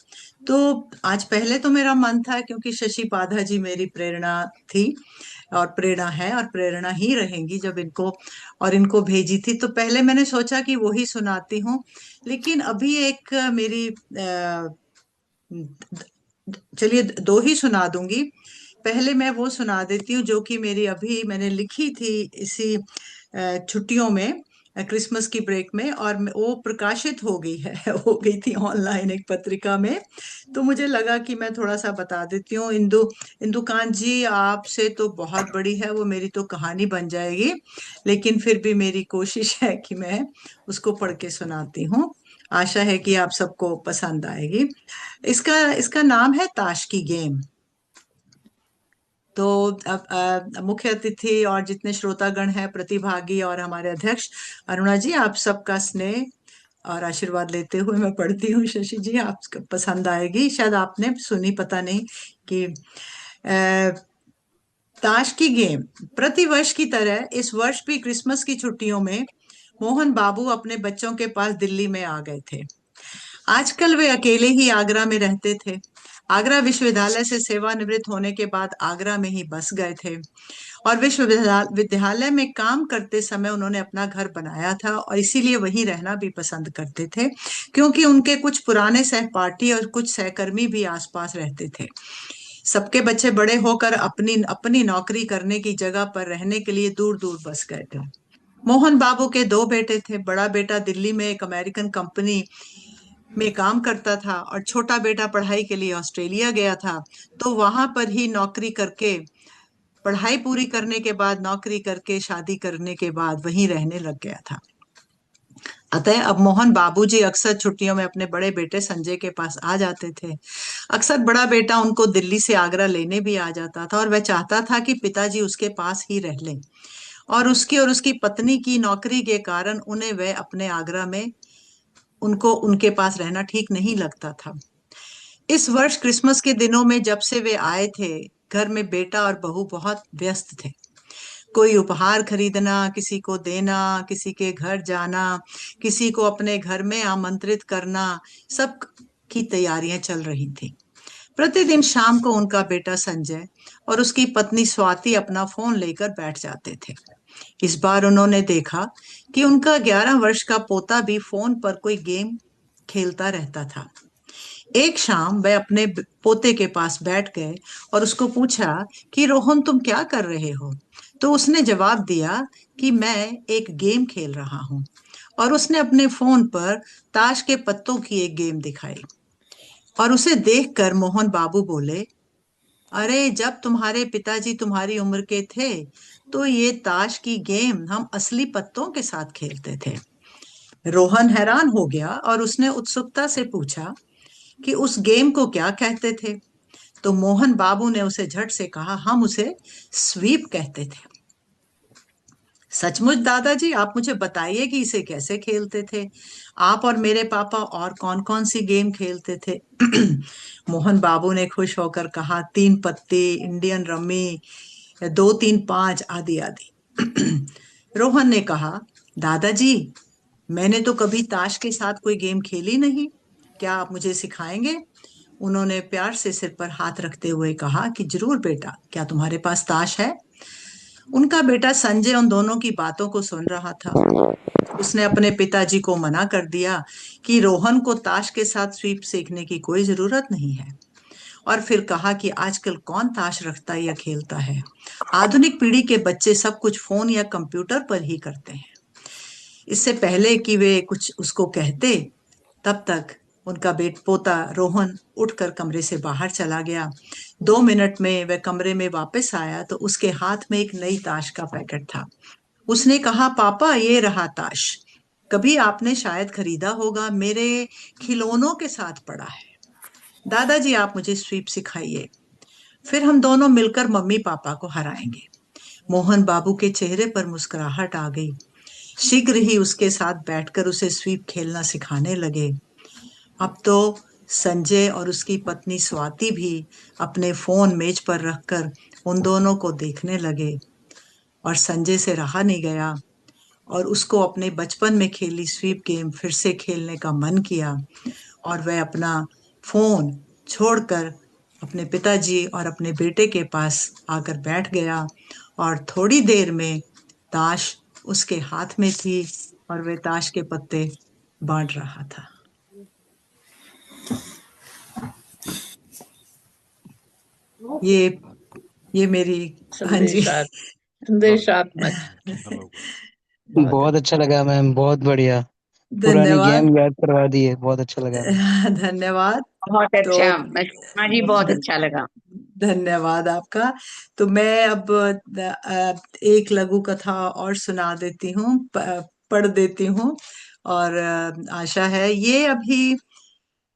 तो आज पहले तो मेरा मन था, क्योंकि शशि पाधा जी मेरी प्रेरणा थी और प्रेरणा है और प्रेरणा ही रहेंगी, जब इनको भेजी थी तो पहले मैंने सोचा कि वो ही सुनाती हूँ। लेकिन अभी एक मेरी चलिए दो ही सुना दूंगी। पहले मैं वो सुना देती हूँ जो कि मेरी अभी मैंने लिखी थी इसी छुट्टियों में, क्रिसमस की ब्रेक में, और वो प्रकाशित हो गई है हो गई थी ऑनलाइन एक पत्रिका में। तो मुझे लगा कि मैं थोड़ा सा बता देती हूँ। इंदुकांत जी, आपसे तो बहुत बड़ी है वो, मेरी तो कहानी बन जाएगी, लेकिन फिर भी मेरी कोशिश है कि मैं उसको पढ़ के सुनाती हूँ। आशा है कि आप सबको पसंद आएगी। इसका इसका नाम है ताश की गेम। तो अब मुख्य अतिथि और जितने श्रोतागण हैं, प्रतिभागी और हमारे अध्यक्ष अरुणा जी, आप सबका स्नेह और आशीर्वाद लेते हुए मैं पढ़ती हूँ। शशि जी, आपको पसंद आएगी, शायद आपने सुनी, पता नहीं कि ताश की गेम। प्रतिवर्ष की तरह इस वर्ष भी क्रिसमस की छुट्टियों में मोहन बाबू अपने बच्चों के पास दिल्ली में आ गए थे। आजकल वे अकेले ही आगरा में रहते थे। आगरा विश्वविद्यालय से सेवानिवृत्त होने के बाद आगरा में ही बस गए थे और विश्वविद्यालय में काम करते समय उन्होंने अपना घर बनाया था और इसीलिए वहीं रहना भी पसंद करते थे, क्योंकि उनके कुछ पुराने सहपाठी और कुछ सहकर्मी भी आसपास रहते थे। सबके बच्चे बड़े होकर अपनी अपनी नौकरी करने की जगह पर रहने के लिए दूर दूर बस गए थे। मोहन बाबू के 2 बेटे थे। बड़ा बेटा दिल्ली में एक अमेरिकन कंपनी में काम करता था और छोटा बेटा पढ़ाई के लिए ऑस्ट्रेलिया गया था। तो वहां पर ही नौकरी करके, पढ़ाई पूरी करने के बाद नौकरी करके, शादी करने के बाद वहीं रहने लग गया था। अतः अब मोहन बाबूजी अक्सर छुट्टियों में अपने बड़े बेटे संजय के पास आ जाते थे। अक्सर बड़ा बेटा उनको दिल्ली से आगरा लेने भी आ जाता था और वह चाहता था कि पिताजी उसके पास ही रह लें। और उसकी पत्नी की नौकरी के कारण उन्हें वह अपने आगरा में उनको उनके पास रहना ठीक नहीं लगता था। इस वर्ष क्रिसमस के दिनों में जब से वे आए थे, घर में बेटा और बहू बहुत व्यस्त थे। कोई उपहार खरीदना, किसी को देना, किसी के घर जाना, किसी को अपने घर में आमंत्रित करना, सब की तैयारियां चल रही थी। प्रतिदिन शाम को उनका बेटा संजय और उसकी पत्नी स्वाति अपना फोन लेकर बैठ जाते थे। इस बार उन्होंने देखा कि उनका 11 वर्ष का पोता भी फोन पर कोई गेम खेलता रहता था। एक शाम वह अपने पोते के पास बैठ गए और उसको पूछा कि रोहन, तुम क्या कर रहे हो? तो उसने जवाब दिया कि मैं एक गेम खेल रहा हूँ। और उसने अपने फोन पर ताश के पत्तों की एक गेम दिखाई और उसे देखकर मोहन बाबू बोले, अरे, जब तुम्हारे पिताजी तुम्हारी उम्र के थे तो ये ताश की गेम हम असली पत्तों के साथ खेलते थे। रोहन हैरान हो गया और उसने उत्सुकता से पूछा कि उस गेम को क्या कहते थे। तो मोहन बाबू ने उसे झट से कहा, हम उसे स्वीप कहते थे। सचमुच दादाजी, आप मुझे बताइए कि इसे कैसे खेलते थे। आप और मेरे पापा और कौन कौन सी गेम खेलते थे? मोहन बाबू ने खुश होकर कहा, 3 पत्ती, इंडियन रमी, 2 3 5 आदि आदि। रोहन ने कहा, दादाजी, मैंने तो कभी ताश के साथ कोई गेम खेली नहीं, क्या आप मुझे सिखाएंगे? उन्होंने प्यार से सिर पर हाथ रखते हुए कहा कि जरूर बेटा, क्या तुम्हारे पास ताश है? उनका बेटा संजय उन दोनों की बातों को सुन रहा था। उसने अपने पिताजी को मना कर दिया कि रोहन को ताश के साथ स्वीप सीखने की कोई जरूरत नहीं है, और फिर कहा कि आजकल कौन ताश रखता या खेलता है। आधुनिक पीढ़ी के बच्चे सब कुछ फोन या कंप्यूटर पर ही करते हैं। इससे पहले कि वे कुछ उसको कहते, तब तक उनका पोता रोहन उठकर कमरे से बाहर चला गया। 2 मिनट में वह कमरे में वापस आया तो उसके हाथ में एक नई ताश का पैकेट था। उसने कहा, पापा, ये रहा ताश, कभी आपने शायद खरीदा होगा, मेरे खिलौनों के साथ पड़ा है। दादाजी, आप मुझे स्वीप सिखाइए, फिर हम दोनों मिलकर मम्मी पापा को हराएंगे। मोहन बाबू के चेहरे पर मुस्कुराहट आ गई। शीघ्र ही उसके साथ बैठकर उसे स्वीप खेलना सिखाने लगे। अब तो संजय और उसकी पत्नी स्वाति भी अपने फोन मेज पर रखकर उन दोनों को देखने लगे, और संजय से रहा नहीं गया और उसको अपने बचपन में खेली स्वीप गेम फिर से खेलने का मन किया, और वह अपना फोन छोड़कर अपने पिताजी और अपने बेटे के पास आकर बैठ गया, और थोड़ी देर में ताश उसके हाथ में थी और वह ताश के पत्ते बांट रहा था। ये मेरी, हाँ जी, संदेशात्मक। बहुत अच्छा लगा मैम, बहुत बढ़िया। पुरानी धन्यवाद। गेम याद करवा दी है, बहुत अच्छा लगा मैम। धन्यवाद। बहुत तो अच्छा सुषमा जी, बहुत अच्छा लगा। धन्यवाद आपका। तो मैं अब एक लघु कथा और सुना देती हूँ, पढ़ देती हूँ, और आशा है ये अभी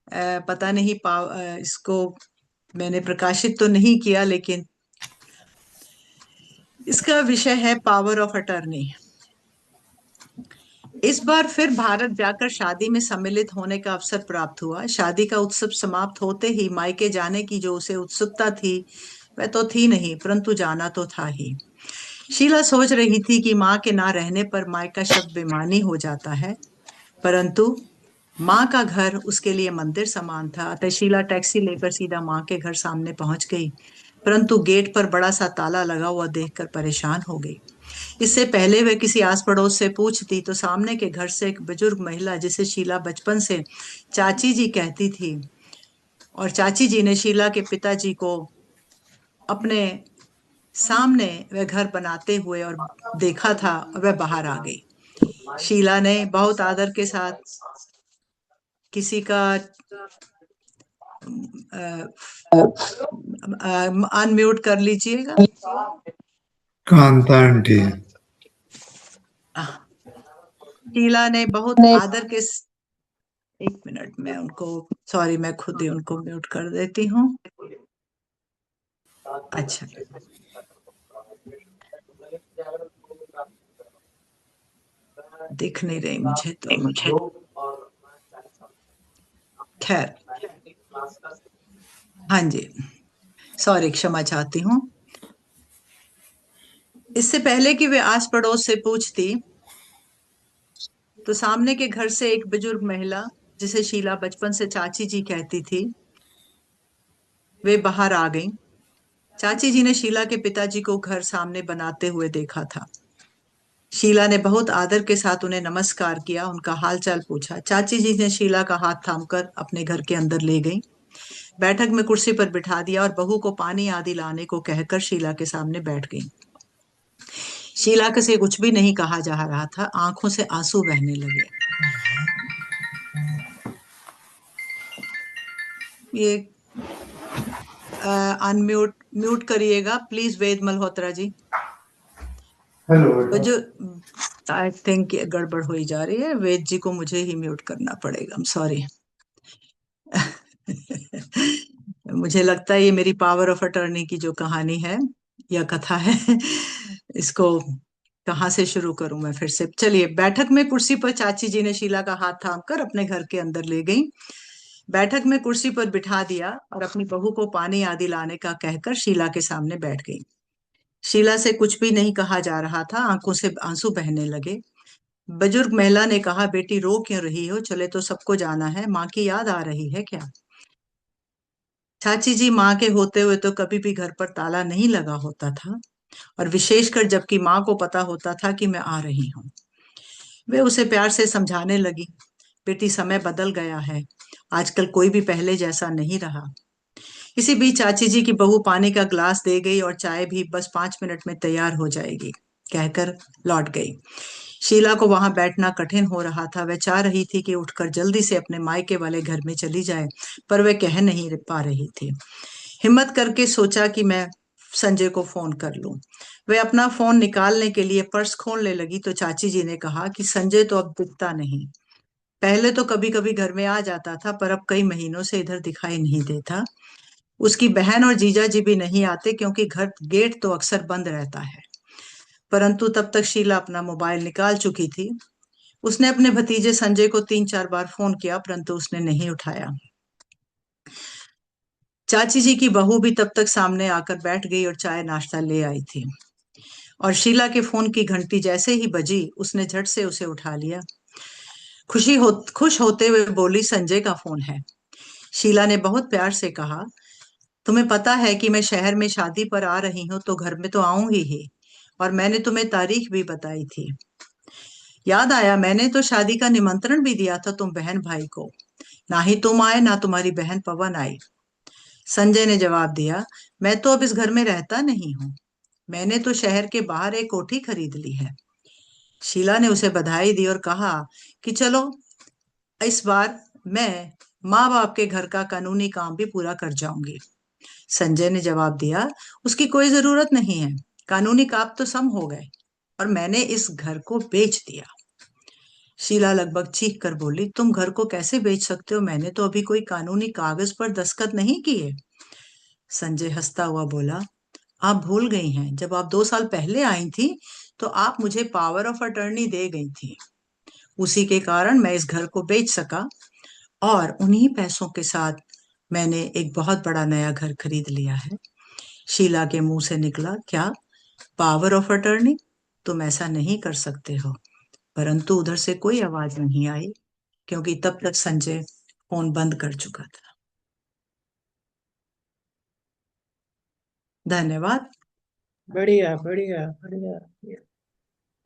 पता नहीं इसको मैंने प्रकाशित तो नहीं किया, लेकिन इसका विषय है पावर ऑफ अटर्नी। इस बार फिर भारत जाकर शादी में सम्मिलित होने का अवसर प्राप्त हुआ। शादी का उत्सव समाप्त होते ही मायके जाने की जो उसे उत्सुकता थी वह तो थी नहीं, परंतु जाना तो था ही। शीला सोच रही थी कि माँ के ना रहने पर मायका शब्द बेमानी हो जाता है, परंतु माँ का घर उसके लिए मंदिर समान था। अतः शीला टैक्सी लेकर सीधा माँ के घर सामने पहुंच गई, परंतु गेट पर बड़ा सा ताला लगा हुआ देखकर परेशान हो गई। इससे पहले वह किसी आस पड़ोस से पूछती तो सामने के घर से एक बुजुर्ग महिला, जिसे शीला बचपन से चाची जी कहती थी, और चाची जी ने शीला के पिताजी को अपने सामने वह घर बनाते हुए और देखा था, वह बाहर आ गई। शीला ने बहुत आदर के साथ किसी का अनम्यूट कर लीजिएगा। कांता आंटी। शीला ने बहुत आदर के, एक मिनट में उनको, सॉरी, मैं खुद ही उनको म्यूट कर देती हूँ। अच्छा, दिख नहीं रही मुझे तो, खैर, हाँ जी, सॉरी, क्षमा चाहती हूँ। इससे पहले कि वे आस पड़ोस से पूछती तो सामने के घर से एक बुजुर्ग महिला, जिसे शीला बचपन से चाची जी कहती थी, वे बाहर आ गईं। चाची जी ने शीला के पिताजी को घर सामने बनाते हुए देखा था। शीला ने बहुत आदर के साथ उन्हें नमस्कार किया, उनका हालचाल पूछा। चाची जी ने शीला का हाथ थामकर अपने घर के अंदर ले गईं, बैठक में कुर्सी पर बिठा दिया और बहू को पानी आदि लाने को कहकर शीला के सामने बैठ गईं। शीला से कुछ भी नहीं कहा जा रहा था, आंखों से आंसू बहने लगे। ये म्यूट करिएगा प्लीज, वेद मल्होत्रा जी। हेलो। जो आई थिंक गड़बड़ हुई जा रही है, वेद जी को मुझे ही म्यूट करना पड़ेगा, सॉरी। मुझे लगता है ये मेरी पावर ऑफ अटर्नी की जो कहानी है या कथा है, इसको कहाँ से शुरू करूं मैं फिर से। चलिए, बैठक में कुर्सी पर चाची जी ने शीला का हाथ थामकर अपने घर के अंदर ले गई, बैठक में कुर्सी पर बिठा दिया और अपनी बहू को पानी आदि लाने का कहकर शीला के सामने बैठ गई। शीला से कुछ भी नहीं कहा जा रहा था, आंखों से आंसू बहने लगे। बुजुर्ग महिला ने कहा, बेटी रो क्यों रही हो, चले तो सबको जाना है, माँ की याद आ रही है क्या? चाची जी, माँ के होते हुए तो कभी भी घर पर ताला नहीं लगा होता था, और विशेषकर जबकि माँ को पता होता था कि मैं आ रही हूँ। वे उसे प्यार से समझाने लगी, बेटी समय बदल गया है, आजकल कोई भी पहले जैसा नहीं रहा। इसी बीच चाची जी की बहू पानी का ग्लास दे गई और चाय भी बस 5 मिनट में तैयार हो जाएगी कहकर लौट गई। शीला को वहां बैठना कठिन हो रहा था। वह चाह रही थी कि उठकर जल्दी से अपने मायके वाले घर में चली जाए, पर वह कह नहीं पा रही थी। हिम्मत करके सोचा कि मैं संजय को फोन कर लूं। वह अपना फोन निकालने के लिए पर्स खोलने लगी तो चाची जी ने कहा कि संजय तो अब दिखता नहीं। पहले तो कभी कभी घर में आ जाता था, पर अब कई महीनों से इधर दिखाई नहीं देता। उसकी बहन और जीजा जी भी नहीं आते क्योंकि घर गेट तो अक्सर बंद रहता है। परंतु तब तक शीला अपना मोबाइल निकाल चुकी थी। उसने अपने भतीजे संजय को 3-4 बार फोन किया, परंतु उसने नहीं उठाया। चाची जी की बहू भी तब तक सामने आकर बैठ गई और चाय नाश्ता ले आई थी। और शीला के फोन की घंटी जैसे ही बजी, उसने झट से उसे उठा लिया। खुश होते हुए बोली, संजय का फोन है। शीला ने बहुत प्यार से कहा, तुम्हें पता है कि मैं शहर में शादी पर आ रही हूँ तो घर में तो आऊंगी ही, और मैंने तुम्हें तारीख भी बताई थी। याद आया, मैंने तो शादी का निमंत्रण भी दिया था तुम बहन भाई को। ना ही तुम आए ना तुम्हारी बहन पवन आई। संजय ने जवाब दिया, मैं तो अब इस घर में रहता नहीं हूँ, मैंने तो शहर के बाहर एक कोठी खरीद ली है। शीला ने उसे बधाई दी और कहा कि चलो, इस बार मैं माँ बाप के घर का कानूनी काम भी पूरा कर जाऊंगी। संजय ने जवाब दिया, उसकी कोई जरूरत नहीं है, कानूनी काम तो सम हो गए और मैंने इस घर को बेच दिया। शीला लगभग चीख कर बोली, तुम घर को कैसे बेच सकते हो? मैंने तो अभी कोई कानूनी कागज पर दस्तखत नहीं किए। संजय हंसता हुआ बोला, आप भूल गई हैं, जब आप 2 साल पहले आई थी तो आप मुझे पावर ऑफ अटर्नी दे गई थी। उसी के कारण मैं इस घर को बेच सका और उन्हीं पैसों के साथ मैंने एक बहुत बड़ा नया घर खरीद लिया है। शीला के मुंह से निकला, क्या पावर ऑफ अटर्नी? तुम ऐसा नहीं कर सकते हो। परंतु उधर से कोई आवाज नहीं आई क्योंकि तब तक संजय फोन बंद कर चुका था। धन्यवाद। बढ़िया बढ़िया बढ़िया।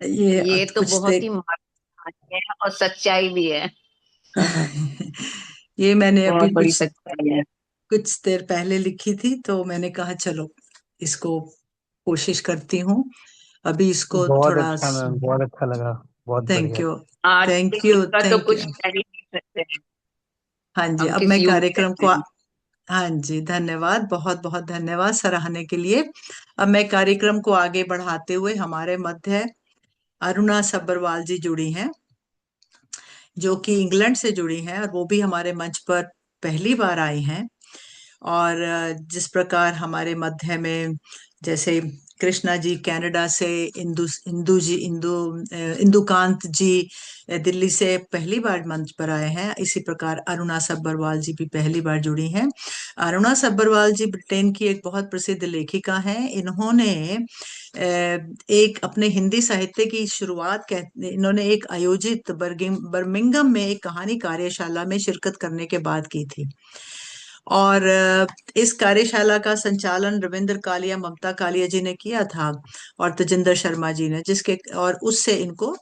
ये ये तो कुछ बहुत ही देर मर्दाना है और सच्चाई भी है। ये मैंने अभी बहुत बड़ी सच्चाई है। कुछ देर पहले लिखी थी तो मैंने कहा चलो इसको कोशिश करती हूँ। अभी इसको बहुत थोड़ा अच्छा मैम, बहुत अच्छा लगा, बहुत थैंक बढ़िया। यू आज थैंक के यू युग का तो थैंक कुछ यू। कह ही नहीं सकते हैं। हाँ जी, हम अब किस मैं युग में कार्यक्रम रहते को हैं। हाँ जी, धन्यवाद, बहुत बहुत धन्यवाद सराहने के लिए। अब मैं कार्यक्रम को आगे बढ़ाते हुए हमारे मध्य अरुणा सब्बरवाल जी जुड़ी हैं, जो कि इंग्लैंड से जुड़ी हैं और वो भी हमारे मंच पर पहली बार आई हैं। और जिस प्रकार हमारे मध्य में जैसे कृष्णा जी कनाडा से, इंदु इंदु जी इंदु इंदुकांत जी दिल्ली से पहली बार मंच पर आए हैं, इसी प्रकार अरुणा सब्बरवाल जी भी पहली बार जुड़ी हैं। अरुणा सब्बरवाल जी ब्रिटेन की एक बहुत प्रसिद्ध लेखिका हैं। इन्होंने एक अपने हिंदी साहित्य की शुरुआत इन्होंने एक आयोजित बर्मिंघम में एक कहानी कार्यशाला में शिरकत करने के बाद की थी। और इस कार्यशाला का संचालन रविंद्र कालिया, ममता कालिया जी ने किया था और तेजिंदर शर्मा जी ने, जिसके और उससे इनको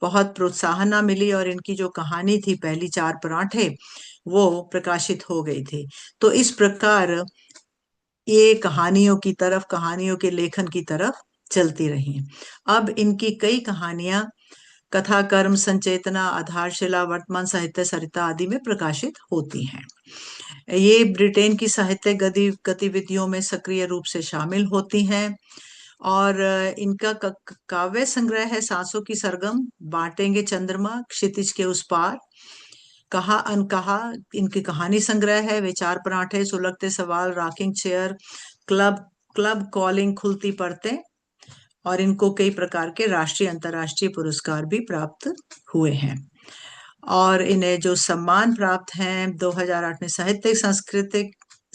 बहुत प्रोत्साहन मिली और इनकी जो कहानी थी पहली 4 पराठे वो प्रकाशित हो गई थी। तो इस प्रकार ये कहानियों की तरफ, कहानियों के लेखन की तरफ चलती रही। अब इनकी कई कहानियां कथा, कर्म, संचेतना, आधारशिला, वर्तमान साहित्य सरिता आदि में प्रकाशित होती हैं। ये ब्रिटेन की साहित्य गतिविधियों में सक्रिय रूप से शामिल होती हैं और इनका काव्य संग्रह है सांसों की सरगम, बांटेंगे चंद्रमा, क्षितिज के उस पार, कहा अनकहा। इनकी कहानी संग्रह है वे 4 पराठे, सुलगते सवाल, rocking chair, club club calling, खुलती पड़ते। और इनको कई प्रकार के राष्ट्रीय अंतर्राष्ट्रीय पुरस्कार भी प्राप्त हुए हैं। और इन्हें जो सम्मान प्राप्त हैं 2008 में साहित्यिक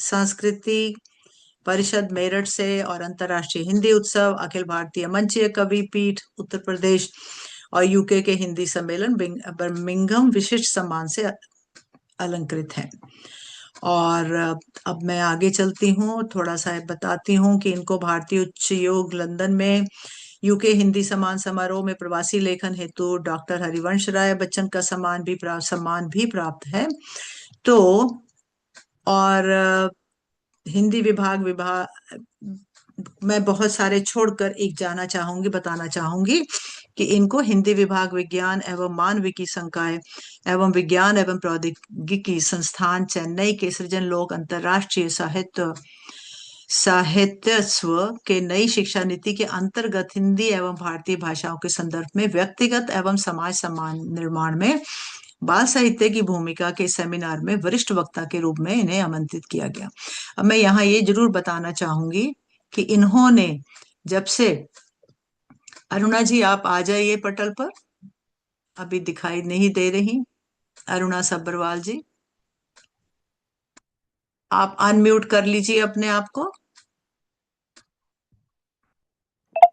संस्कृति परिषद मेरठ से और अंतर्राष्ट्रीय हिंदी उत्सव, अखिल भारतीय मंचीय कवि पीठ उत्तर प्रदेश और यूके के हिंदी सम्मेलन बर्मिंघम विशिष्ट सम्मान से अलंकृत हैं। और अब मैं आगे चलती हूँ, थोड़ा सा बताती हूँ कि इनको भारतीय उच्च योग लंदन में यूके हिंदी सम्मान समारोह में प्रवासी लेखन हेतु डॉक्टर हरिवंश राय बच्चन का सम्मान भी प्राप्त है। तो और हिंदी विभाग मैं बहुत सारे छोड़कर एक बताना चाहूंगी कि इनको हिंदी विभाग विज्ञान एवं मानविकी संकाय एवं विज्ञान एवं प्रौद्योगिकी संस्थान चेन्नई के सृजन लोक अंतर्राष्ट्रीय साहित्यस्व के नई शिक्षा नीति के अंतर्गत हिंदी एवं भारतीय भाषाओं के संदर्भ में व्यक्तिगत एवं समाज सम्मान निर्माण में बाल साहित्य की भूमिका के सेमिनार में वरिष्ठ वक्ता के रूप में इन्हें आमंत्रित किया गया। अब मैं यहाँ ये जरूर बताना चाहूंगी कि इन्होंने जब से, अरुणा जी आप आ जाइए पटल पर, अभी दिखाई नहीं दे रही अरुणा सब्बरवाल जी, आप अनम्यूट कर लीजिए अपने आप को।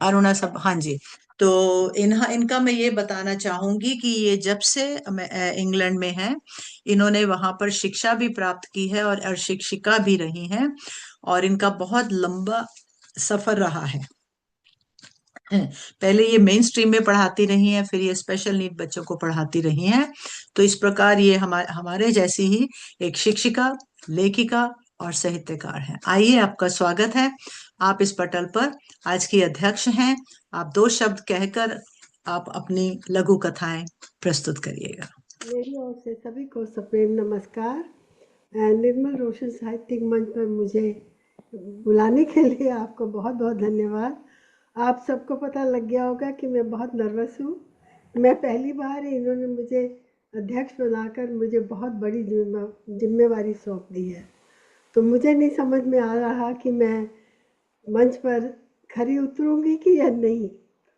अरुणा सब, हाँ जी। तो इनका मैं ये बताना चाहूंगी कि ये जब से इंग्लैंड में है, इन्होंने वहां पर शिक्षा भी प्राप्त की है और शिक्षिका भी रही हैं, और इनका बहुत लंबा सफर रहा है। पहले ये मेन स्ट्रीम में पढ़ाती रही हैं, फिर ये स्पेशल नीड बच्चों को पढ़ाती रही हैं। तो इस प्रकार ये हमारे जैसी ही एक शिक्षिका, लेखिका और साहित्यकार हैं। आइए, आपका स्वागत है। आप इस पटल पर आज की अध्यक्ष हैं। आप 2 शब्द कहकर आप अपनी लघु कथाएं प्रस्तुत करिएगा। मेरी ओर से सभी को सप्रेम नमस्कार। निर्मल रोशन साहित्यिक मंच पर मुझे बुलाने के लिए आपको बहुत बहुत धन्यवाद। आप सबको पता लग गया होगा कि मैं बहुत नर्वस हूँ। मैं पहली बार इन्होंने मुझे अध्यक्ष बनाकर मुझे बहुत बड़ी जिम्मेवारी सौंप दी है, तो मुझे नहीं समझ में आ रहा कि मैं मंच पर खरी उतरूंगी कि या नहीं।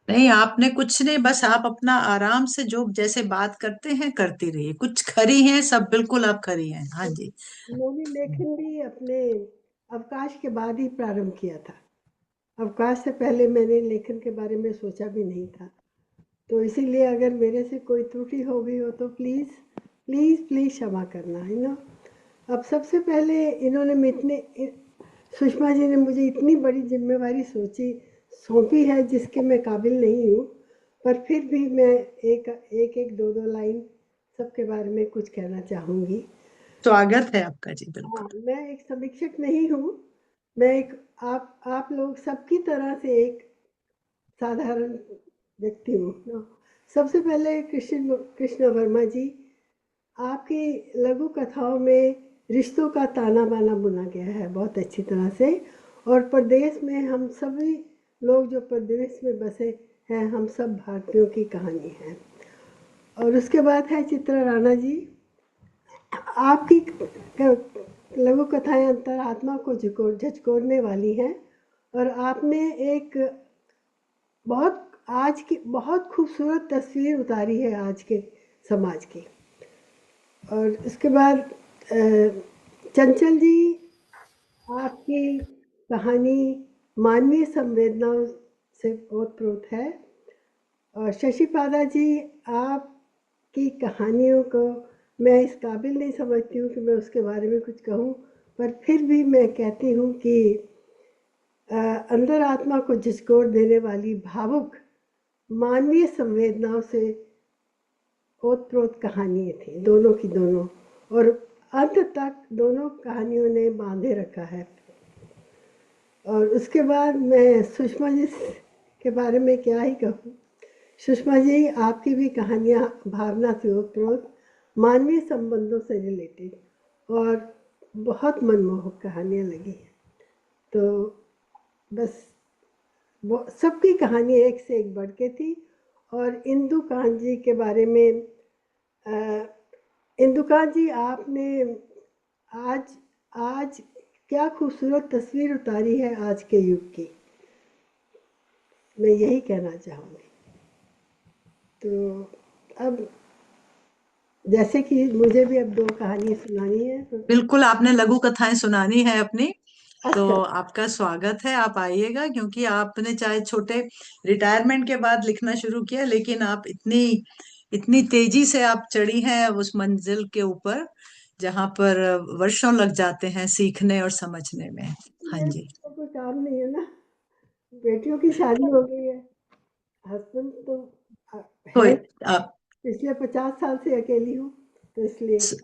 नहीं, आपने कुछ नहीं, बस आप अपना आराम से जो जैसे बात करते हैं करती रहिए। कुछ खरी हैं, सब बिल्कुल आप खरी हैं। हाँ जी। मैंने लेखन भी अपने अवकाश के बाद ही प्रारंभ किया था। अवकाश से पहले मैंने लेखन के बारे में सोचा भी नहीं था, तो इसीलिए अगर मेरे से कोई त्रुटि हो गई हो तो प्लीज़ प्लीज़ प्लीज़ क्षमा करना, है ना। अब सबसे पहले इन्होंने सुषमा जी ने मुझे इतनी बड़ी जिम्मेवारी सौंपी है जिसके मैं काबिल नहीं हूँ, पर फिर भी मैं एक दो लाइन सबके बारे में कुछ कहना चाहूँगी। स्वागत है आपका जी। बिल्कुल। हाँ, मैं एक समीक्षक नहीं हूँ, मैं एक आप लोग सबकी तरह से एक साधारण व्यक्ति हूँ। सबसे पहले कृष्ण वर्मा जी, आपकी लघु कथाओं में रिश्तों का ताना बाना बुना गया है बहुत अच्छी तरह से, और प्रदेश में हम सभी लोग जो प्रदेश में बसे हैं, हम सब भारतीयों की कहानी है। और उसके बाद है चित्रा राणा जी, आपकी लघु कथाएं अंतरात्मा को झकझोरने वाली हैं, और आपने एक बहुत खूबसूरत तस्वीर उतारी है आज के समाज की। और इसके बाद चंचल जी, आपकी कहानी मानवीय संवेदनाओं से ओतप्रोत है। और शशि पादा जी, आपकी कहानियों को मैं इस काबिल नहीं समझती हूँ कि मैं उसके बारे में कुछ कहूँ, पर फिर भी मैं कहती हूँ कि अंदर आत्मा को झकझोर देने वाली भावुक मानवीय संवेदनाओं से ओतप्रोत कहानियाँ थी, दोनों की दोनों, और अंत तक दोनों कहानियों ने बांधे रखा है। और उसके बाद मैं सुषमा जी के बारे में क्या ही कहूँ। सुषमा जी, आपकी भी कहानियाँ भावना से ओतप्रोत, मानवीय संबंधों से रिलेटेड और बहुत मनमोहक कहानियाँ लगी हैं। तो बस सबकी कहानी एक से एक बढ़ के थी। और इंदु कांत जी के बारे में, इंदु कांत जी, आपने आज क्या खूबसूरत तस्वीर उतारी है आज के युग की, मैं यही कहना चाहूँगी। तो अब जैसे कि मुझे भी अब 2 कहानी सुनानी है, तो बिल्कुल, आपने लघु कथाएं सुनानी है अपनी, तो अच्छा, आपका स्वागत है। आप आइएगा, क्योंकि आपने चाहे छोटे रिटायरमेंट के बाद लिखना शुरू किया, लेकिन आप इतनी तेजी से आप चढ़ी हैं उस मंजिल के ऊपर जहां पर वर्षों लग जाते हैं सीखने और समझने में। हाँ मेरे जी। तो कोई काम नहीं है ना, बेटियों की शादी हो गई है, हस्बैंड तो कोई है, आप पिछले 50 साल से अकेली हूँ, तो इसलिए स-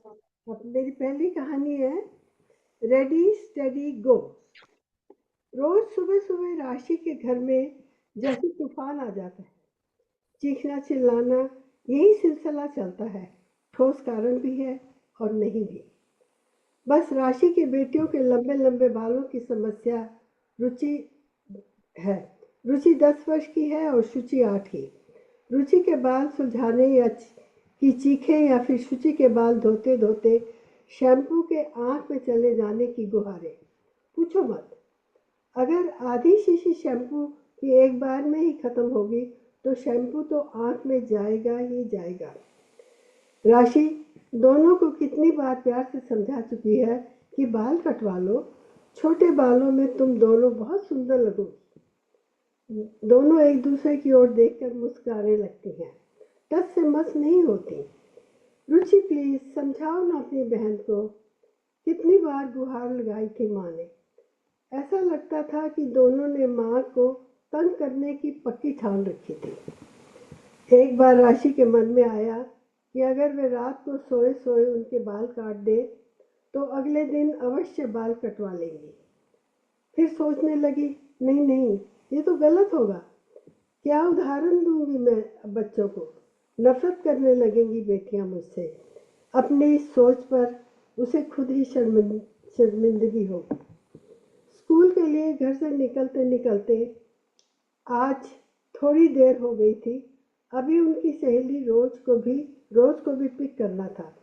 अब मेरी पहली कहानी है रेडी स्टेडी गो। रोज सुबह सुबह राशि के घर में जैसे तूफान आ जाता है, चीखना चिल्लाना, यही सिलसिला चलता है। ठोस कारण भी है और नहीं भी। बस राशि के बेटियों के लंबे लंबे बालों की समस्या रुचि है। रुचि 10 वर्ष की है और शुचि 8 की। रुचि के बाल सुलझाने या की चीखें या फिर शुचि के बाल धोते धोते शैम्पू के आंख में चले जाने की गुहारें। पूछो मत। अगर आधी शीशी शैम्पू की एक बार में ही खत्म होगी तो शैम्पू तो आंख में जाएगा ही जाएगा। राशि दोनों को कितनी बार प्यार से समझा चुकी है कि बाल कटवा लो, छोटे बालों में तुम दोनों बहुत सुंदर लगोगी। दोनों एक दूसरे की ओर देखकर मुस्कुराने लगती हैं। टस से मस नहीं होती। रुचि प्लीज समझाओ ना अपनी बहन को। कितनी बार गुहार लगाई थी माँ ने। ऐसा लगता था कि दोनों ने माँ को तंग करने की पक्की ठान रखी थी। एक बार राशि के मन में आया कि अगर वे रात को सोए सोए उनके बाल काट दे तो अगले दिन अवश्य बाल कटवा लेंगी। फिर सोचने लगी, नहीं नहीं, ये तो गलत होगा। क्या उदाहरण दूंगी मैं बच्चों को। नफरत करने लगेंगी बेटियां मुझसे। अपनी इस सोच पर उसे खुद ही शर्मिंदगी होगी। स्कूल के लिए घर से निकलते निकलते आज थोड़ी देर हो गई थी। अभी उनकी सहेली रोज को भी पिक करना था।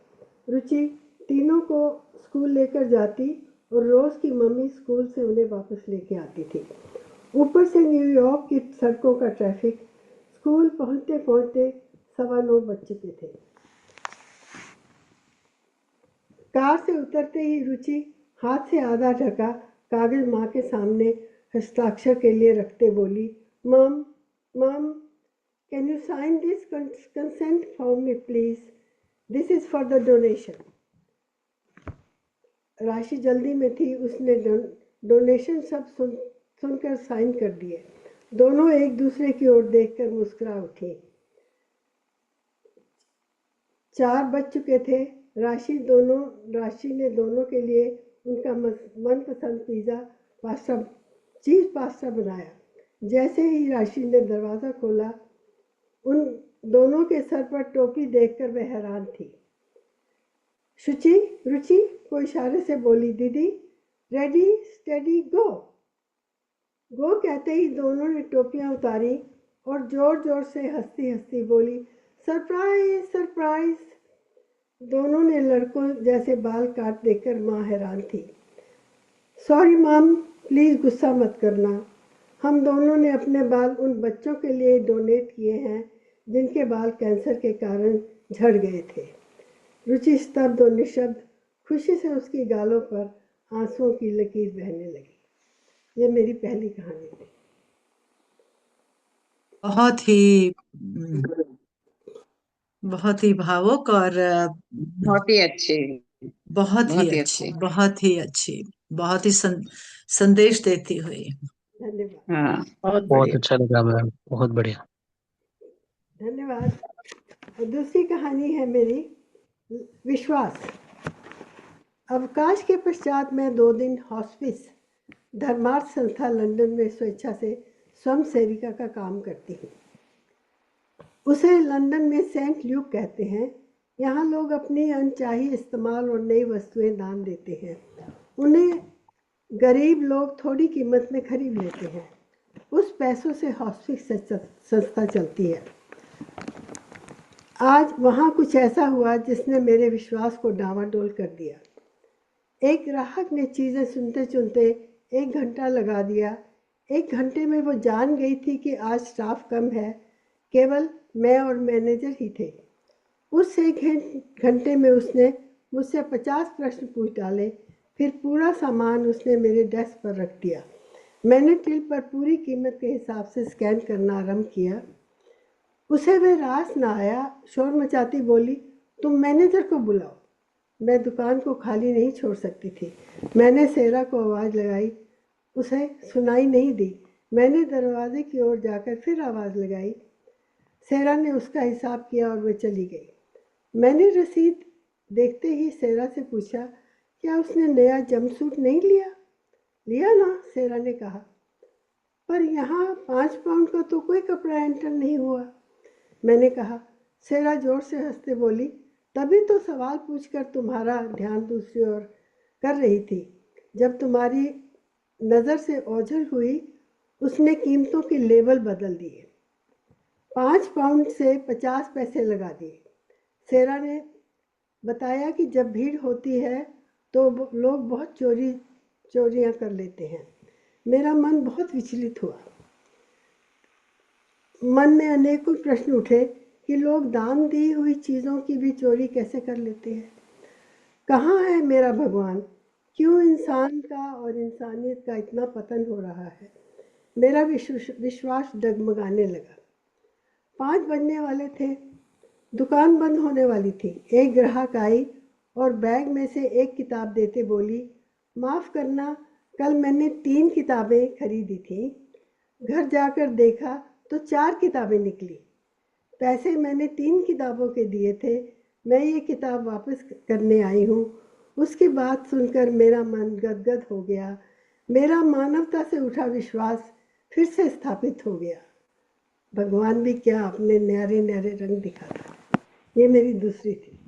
रुचि तीनों को स्कूल लेकर जाती और रोज की मम्मी स्कूल से उन्हें वापस लेके आती थी। ऊपर से न्यूयॉर्क की सड़कों का ट्रैफिक। स्कूल पहुंचते पहुंचते 9:15 बज चुके थे। कार से उतरते ही रुचि हाथ से आधा ढका कागज माँ के सामने हस्ताक्षर के लिए रखते बोली, mum mum can you sign this consent form में please, this is for the donation. राशि जल्दी में थी। उसने डोनेशन सब सुनकर साइन कर दिए। दोनों एक दूसरे की ओर देखकर मुस्कुरा उठी। 4 बज चुके थे। राशि ने दोनों के लिए उनका मनपसंद चीज पास्ता बनाया। जैसे ही राशि ने दरवाजा खोला, उन दोनों के सर पर टोपी देखकर वह हैरान थी। रुचि को इशारे से बोली, दीदी रेडी स्टेडी गो। गो कहते ही दोनों ने टोपियां उतारी और जोर जोर से हंसती हंसती बोली, सरप्राइज सरप्राइज। दोनों ने लड़कों जैसे बाल काट देखकर माँ हैरान थी। सॉरी मॉम, प्लीज गुस्सा मत करना। हम दोनों ने अपने बाल उन बच्चों के लिए डोनेट किए हैं जिनके बाल कैंसर के कारण झड़ गए थे। रुचि स्तब्ध और निशब्द। खुशी से उसकी गालों पर आंसुओं की लकीर बहने लगी। ये मेरी पहली कहानी थी। बहुत ही भावुक और बहुत ही अच्छे, बहुत ही बहुत ही अच्छी, अच्छे। बहुत ही अच्छी, बहुत ही संदेश देती हुई। धन्यवाद हाँ, बहुत बहुत बढ़िया। अच्छा लगा मैम, बहुत बढ़िया। धन्यवाद। और दूसरी कहानी है मेरी विश्वास। अवकाश के पश्चात मैं 2 दिन हॉस्पिस धर्मार्थ संस्था लंदन में स्वेच्छा से स्वयं सेविका का काम करती हूँ। उसे लंदन में सेंट ल्यूक कहते हैं। यहाँ लोग अपनी अनचाही इस्तेमाल और नई वस्तुएं दान देते हैं। उन्हें गरीब लोग थोड़ी कीमत में खरीद लेते हैं। उस पैसों से हॉस्पिस संस्था चलती है। आज वहाँ कुछ ऐसा हुआ जिसने मेरे विश्वास को डावाडोल कर दिया। एक ग्राहक ने चीज़ें सुनते सुनते 1 घंटा लगा दिया। 1 घंटे में वो जान गई थी कि आज स्टाफ कम है, केवल मैं और मैनेजर ही थे। उस 1 घंटे में उसने मुझसे 50 प्रश्न पूछ डाले। फिर पूरा सामान उसने मेरे डेस्क पर रख दिया। मैंने टिल पर पूरी कीमत के हिसाब से स्कैन करना आरंभ किया। उसे वह रास न आया। शोर मचाती बोली, तुम मैनेजर को बुलाओ। मैं दुकान को खाली नहीं छोड़ सकती थी। मैंने सेरा को आवाज़ लगाई, उसे सुनाई नहीं दी। मैंने दरवाजे की ओर जाकर फिर आवाज़ लगाई। सेरा ने उसका हिसाब किया और वह चली गई। मैंने रसीद देखते ही सेरा से पूछा, क्या उसने नया जंपसूट नहीं लिया? लिया ना, सेरा ने कहा, पर यहाँ 5 पाउंड का तो कोई कपड़ा एंटर नहीं हुआ। मैंने कहा। सेरा जोर से हंसते बोली, तभी तो सवाल पूछकर तुम्हारा ध्यान दूसरी ओर कर रही थी। जब तुम्हारी नज़र से ओझल हुई, उसने कीमतों के लेबल बदल दिए, 5 पाउंड से 50 पैसे लगा दिए। सेरा ने बताया कि जब भीड़ होती है तो लोग बहुत चोरियां कर लेते हैं। मेरा मन बहुत विचलित हुआ। मन में अनेकों प्रश्न उठे कि लोग दान दी हुई चीज़ों की भी चोरी कैसे कर लेते हैं। कहाँ है मेरा भगवान? क्यों इंसान का और इंसानियत का इतना पतन हो रहा है? मेरा विश्वास डगमगाने लगा। 5 बजने वाले थे, दुकान बंद होने वाली थी। एक ग्राहक आई और बैग में से एक किताब देते बोली, माफ़ करना, कल मैंने 3 किताबें खरीदी थी। घर जाकर देखा तो 4 किताबें निकली। पैसे मैंने 3 किताबों के दिए थे। मैं ये किताब वापस करने आई हूँ। उसकी बात सुनकर मेरा मन गदगद हो गया। मेरा मानवता से उठा विश्वास फिर से स्थापित हो गया। भगवान भी क्या अपने न्यारे न्यारे रंग दिखाता। ये मेरी दूसरी थी।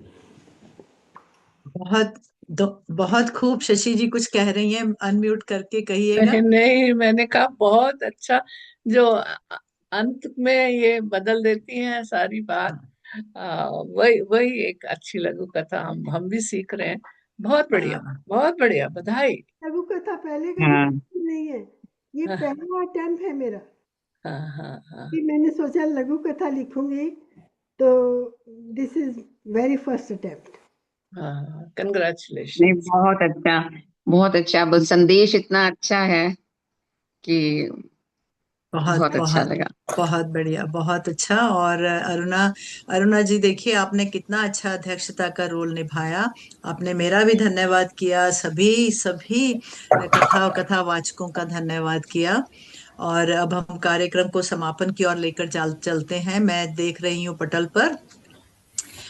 बहुत खूब। शशि जी कुछ कह रही हैं, अनम्यूट करके कहिएगा। नहीं नहीं, मैंने कहा बहुत अच्छा, जो अंत में ये बदल देती हैं सारी बात। वही वही एक अच्छी लघु कथा हम भी सीख रहे हैं। बहुत बढ़िया, हाँ बहुत बढ़िया, बधाई। लघु कथा पहले कभी हाँ लिखी नहीं है, ये हाँ पहला अटेम्प्ट है मेरा। हाँ हाँ हाँ कि मैंने सोचा लघु कथा लिखूंगी, तो this is very first attempt. हाँ, नहीं, कंग्रेचुलेशन। बहुत अच्छा, बस संदेश इतना अच्छा है कि बहुत बहुत अच्छा बहुत लगा। बहुत बढ़िया, बहुत अच्छा। और अरुणा, अरुणा जी देखिए आपने कितना अच्छा अध्यक्षता का रोल निभाया। आपने मेरा भी धन्यवाद किया, सभी सभी कथावाचकों का धन्यवाद किया। और अब हम कार्यक्रम को समापन की ओर लेकर चलते हैं। मैं देख रही हूँ पटल पर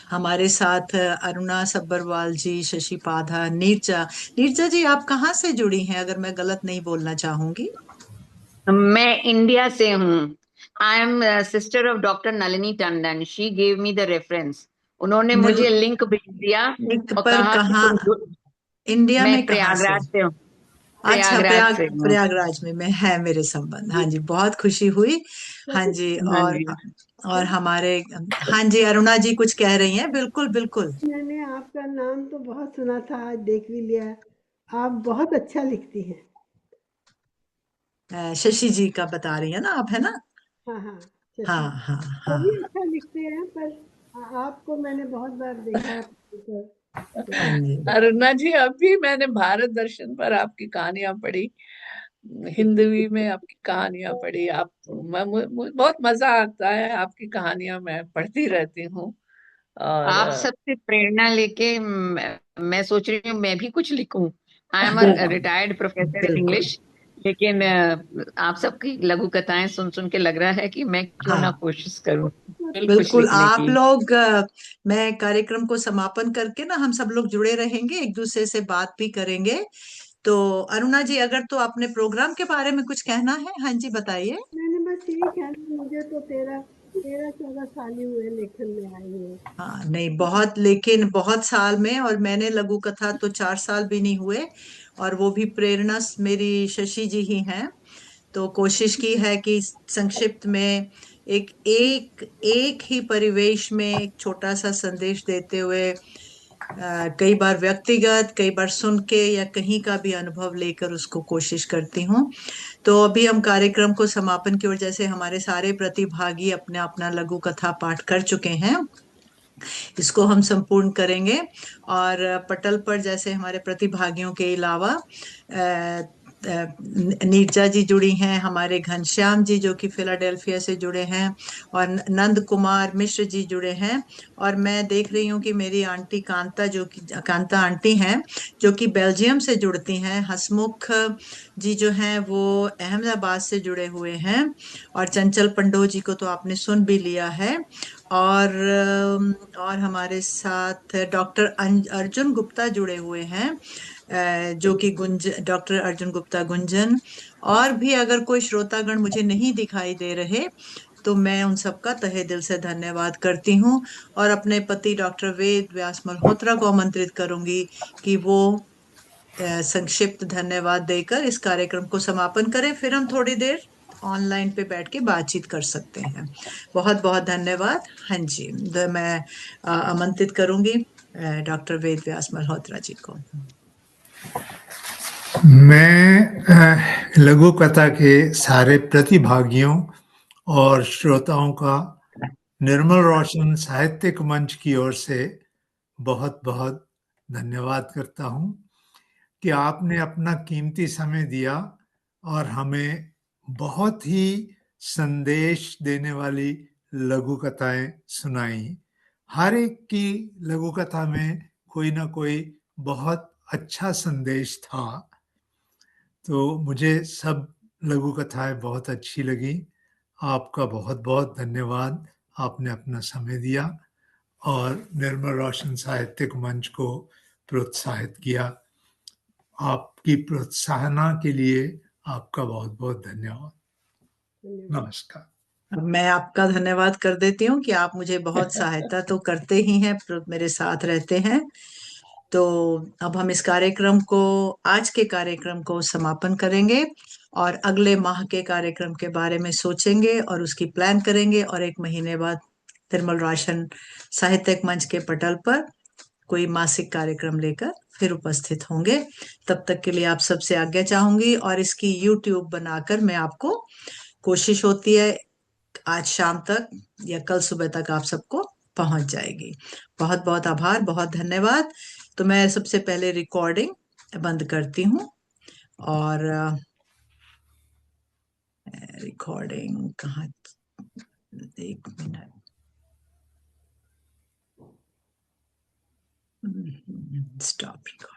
हमारे साथ अरुणा सब्बरवाल जी, शशि पाधा, नीरजा। नीरजा जी आप कहाँ से जुड़ी हैं, अगर मैं गलत नहीं बोलना चाहूंगी? मैं इंडिया से हूँ। I am sister of doctor Nalini Tandon. She gave me the reference. उन्होंने मुझे लिंक भेज दिया और पर कहा कि कहाँ, तुम इंडिया मैं में कहाँ से? प्रयागराज से हूँ। अच्छा, प्रयागराज से हूँ। प्रयागराज में है मेरे संबंध। हाँ जी, बहुत खुशी हुई। हाँ जी। हाँ और जी। हमारे, हाँ जी, अरुणा जी कुछ कह रही हैं। बिल्कुल बिल्कुल। मैंने आपका नाम तो बहुत सुना था, आज देख भी लिया। आप बहुत अच्छा लिखती हैं। शशि जी का बता रही है ना आप, है ना? हाँ हाँ, हाँ शशि हाँ वो भी हाँ। अच्छा लिखते हैं, पर आपको मैंने बहुत बार देखा है हाँ जी। अरुणा जी, अभी मैंने भारत दर्शन पर आपकी कहानियां पढ़ी, हिंदी में आपकी कहानियां पढ़ी। आप मुझे बहुत मजा आता है, आपकी कहानियां मैं पढ़ती रहती हूँ। और आप सबसे प्रेरणा लेके मैं सोच रही हूँ मैं भी कुछ लिखूं। I am a retired professor in बिल्कुल। इंग्लिश, लेकिन आप सबकी लघु कथाएं सुन सुन के लग रहा है कि मैं क्यों ना हाँ कोशिश करूं कुछ बिल्कुल। लिखने आप की। लोग मैं कार्यक्रम को समापन करके ना हम सब लोग जुड़े रहेंगे, एक दूसरे से बात भी करेंगे। तो अरुणा जी अगर तो अपने प्रोग्राम के बारे में कुछ कहना है, हाँ जी बताइए। मैंने बस यही कहना, मुझे तो 13-14 साल ही हुए लेखन में आई हुए। हाँ नहीं, बहुत, लेकिन बहुत साल में, और मैंने लघु कथा तो 4 साल भी नहीं हुए, और वो भी प्रेरणा मेरी शशि जी ही हैं। तो कोशिश की है कि संक्षिप्त में एक एक एक ही परिवेश में एक छोटा सा संदेश देते हुए, कई बार व्यक्तिगत, कई बार सुन के या कहीं का भी अनुभव लेकर उसको कोशिश करती हूँ। तो अभी हम कार्यक्रम को समापन की ओर, जैसे हमारे सारे प्रतिभागी अपना अपना लघु कथा पाठ कर चुके हैं, इसको हम संपूर्ण करेंगे। और पटल पर जैसे हमारे प्रतिभागियों के अलावा नीरजा जी जुड़ी हैं, हमारे घनश्याम जी जो कि फिलाडेल्फिया से जुड़े हैं, और नंद कुमार मिश्र जी जुड़े हैं। और मैं देख रही हूँ कि मेरी आंटी कांता, जो कि कांता आंटी हैं, जो कि बेल्जियम से जुड़ती हैं। हसमुख जी जो हैं वो अहमदाबाद से जुड़े हुए हैं, और चंचल पंडो जी को तो आपने सुन भी लिया है। और हमारे साथ डॉक्टर अर्जुन गुप्ता जुड़े हुए हैं, जो कि डॉक्टर अर्जुन गुप्ता गुंजन। और भी अगर कोई श्रोतागण मुझे नहीं दिखाई दे रहे तो मैं उन सबका तहे दिल से धन्यवाद करती हूँ, और अपने पति डॉक्टर वेद व्यास मल्होत्रा को आमंत्रित करूंगी कि वो संक्षिप्त धन्यवाद देकर इस कार्यक्रम को समापन करें। फिर हम थोड़ी देर ऑनलाइन पे बैठ के बातचीत कर सकते हैं। बहुत बहुत धन्यवाद। हाँ जी, मैं आमंत्रित करूंगी डॉक्टर वेद व्यास मल्होत्रा जी को। मैं लघु कथा के सारे प्रतिभागियों और श्रोताओं का निर्मल रोशन साहित्यिक मंच की ओर से बहुत बहुत धन्यवाद करता हूं कि आपने अपना कीमती समय दिया और हमें बहुत ही संदेश देने वाली लघु कथाएं सुनाई। हर एक की लघु कथा में कोई ना कोई बहुत अच्छा संदेश था। तो मुझे सब लघु कथाएं बहुत अच्छी लगी। आपका बहुत बहुत धन्यवाद, आपने अपना समय दिया और निर्मल रोशन साहित्यिक मंच को प्रोत्साहित किया। आपकी प्रोत्साहना के लिए आपका बहुत बहुत धन्यवाद। नमस्कार। मैं आपका धन्यवाद कर देती हूँ कि आप मुझे बहुत सहायता तो करते ही हैं, मेरे साथ रहते हैं। तो अब हम इस कार्यक्रम को, आज के कार्यक्रम को समापन करेंगे और अगले माह के कार्यक्रम के बारे में सोचेंगे और उसकी प्लान करेंगे, और 1 महीने बाद निर्मल रोशन साहित्यिक मंच के पटल पर कोई मासिक कार्यक्रम लेकर फिर उपस्थित होंगे। तब तक के लिए आप सबसे आज्ञा चाहूंगी, और इसकी YouTube बनाकर मैं आपको, कोशिश होती है आज शाम तक या कल सुबह तक आप सबको पहुंच जाएगी। बहुत बहुत आभार, बहुत धन्यवाद। तो मैं सबसे पहले रिकॉर्डिंग बंद करती हूँ, और रिकॉर्डिंग कहाँ, 1 मिनट, स्टॉप रिकॉर्डिंग।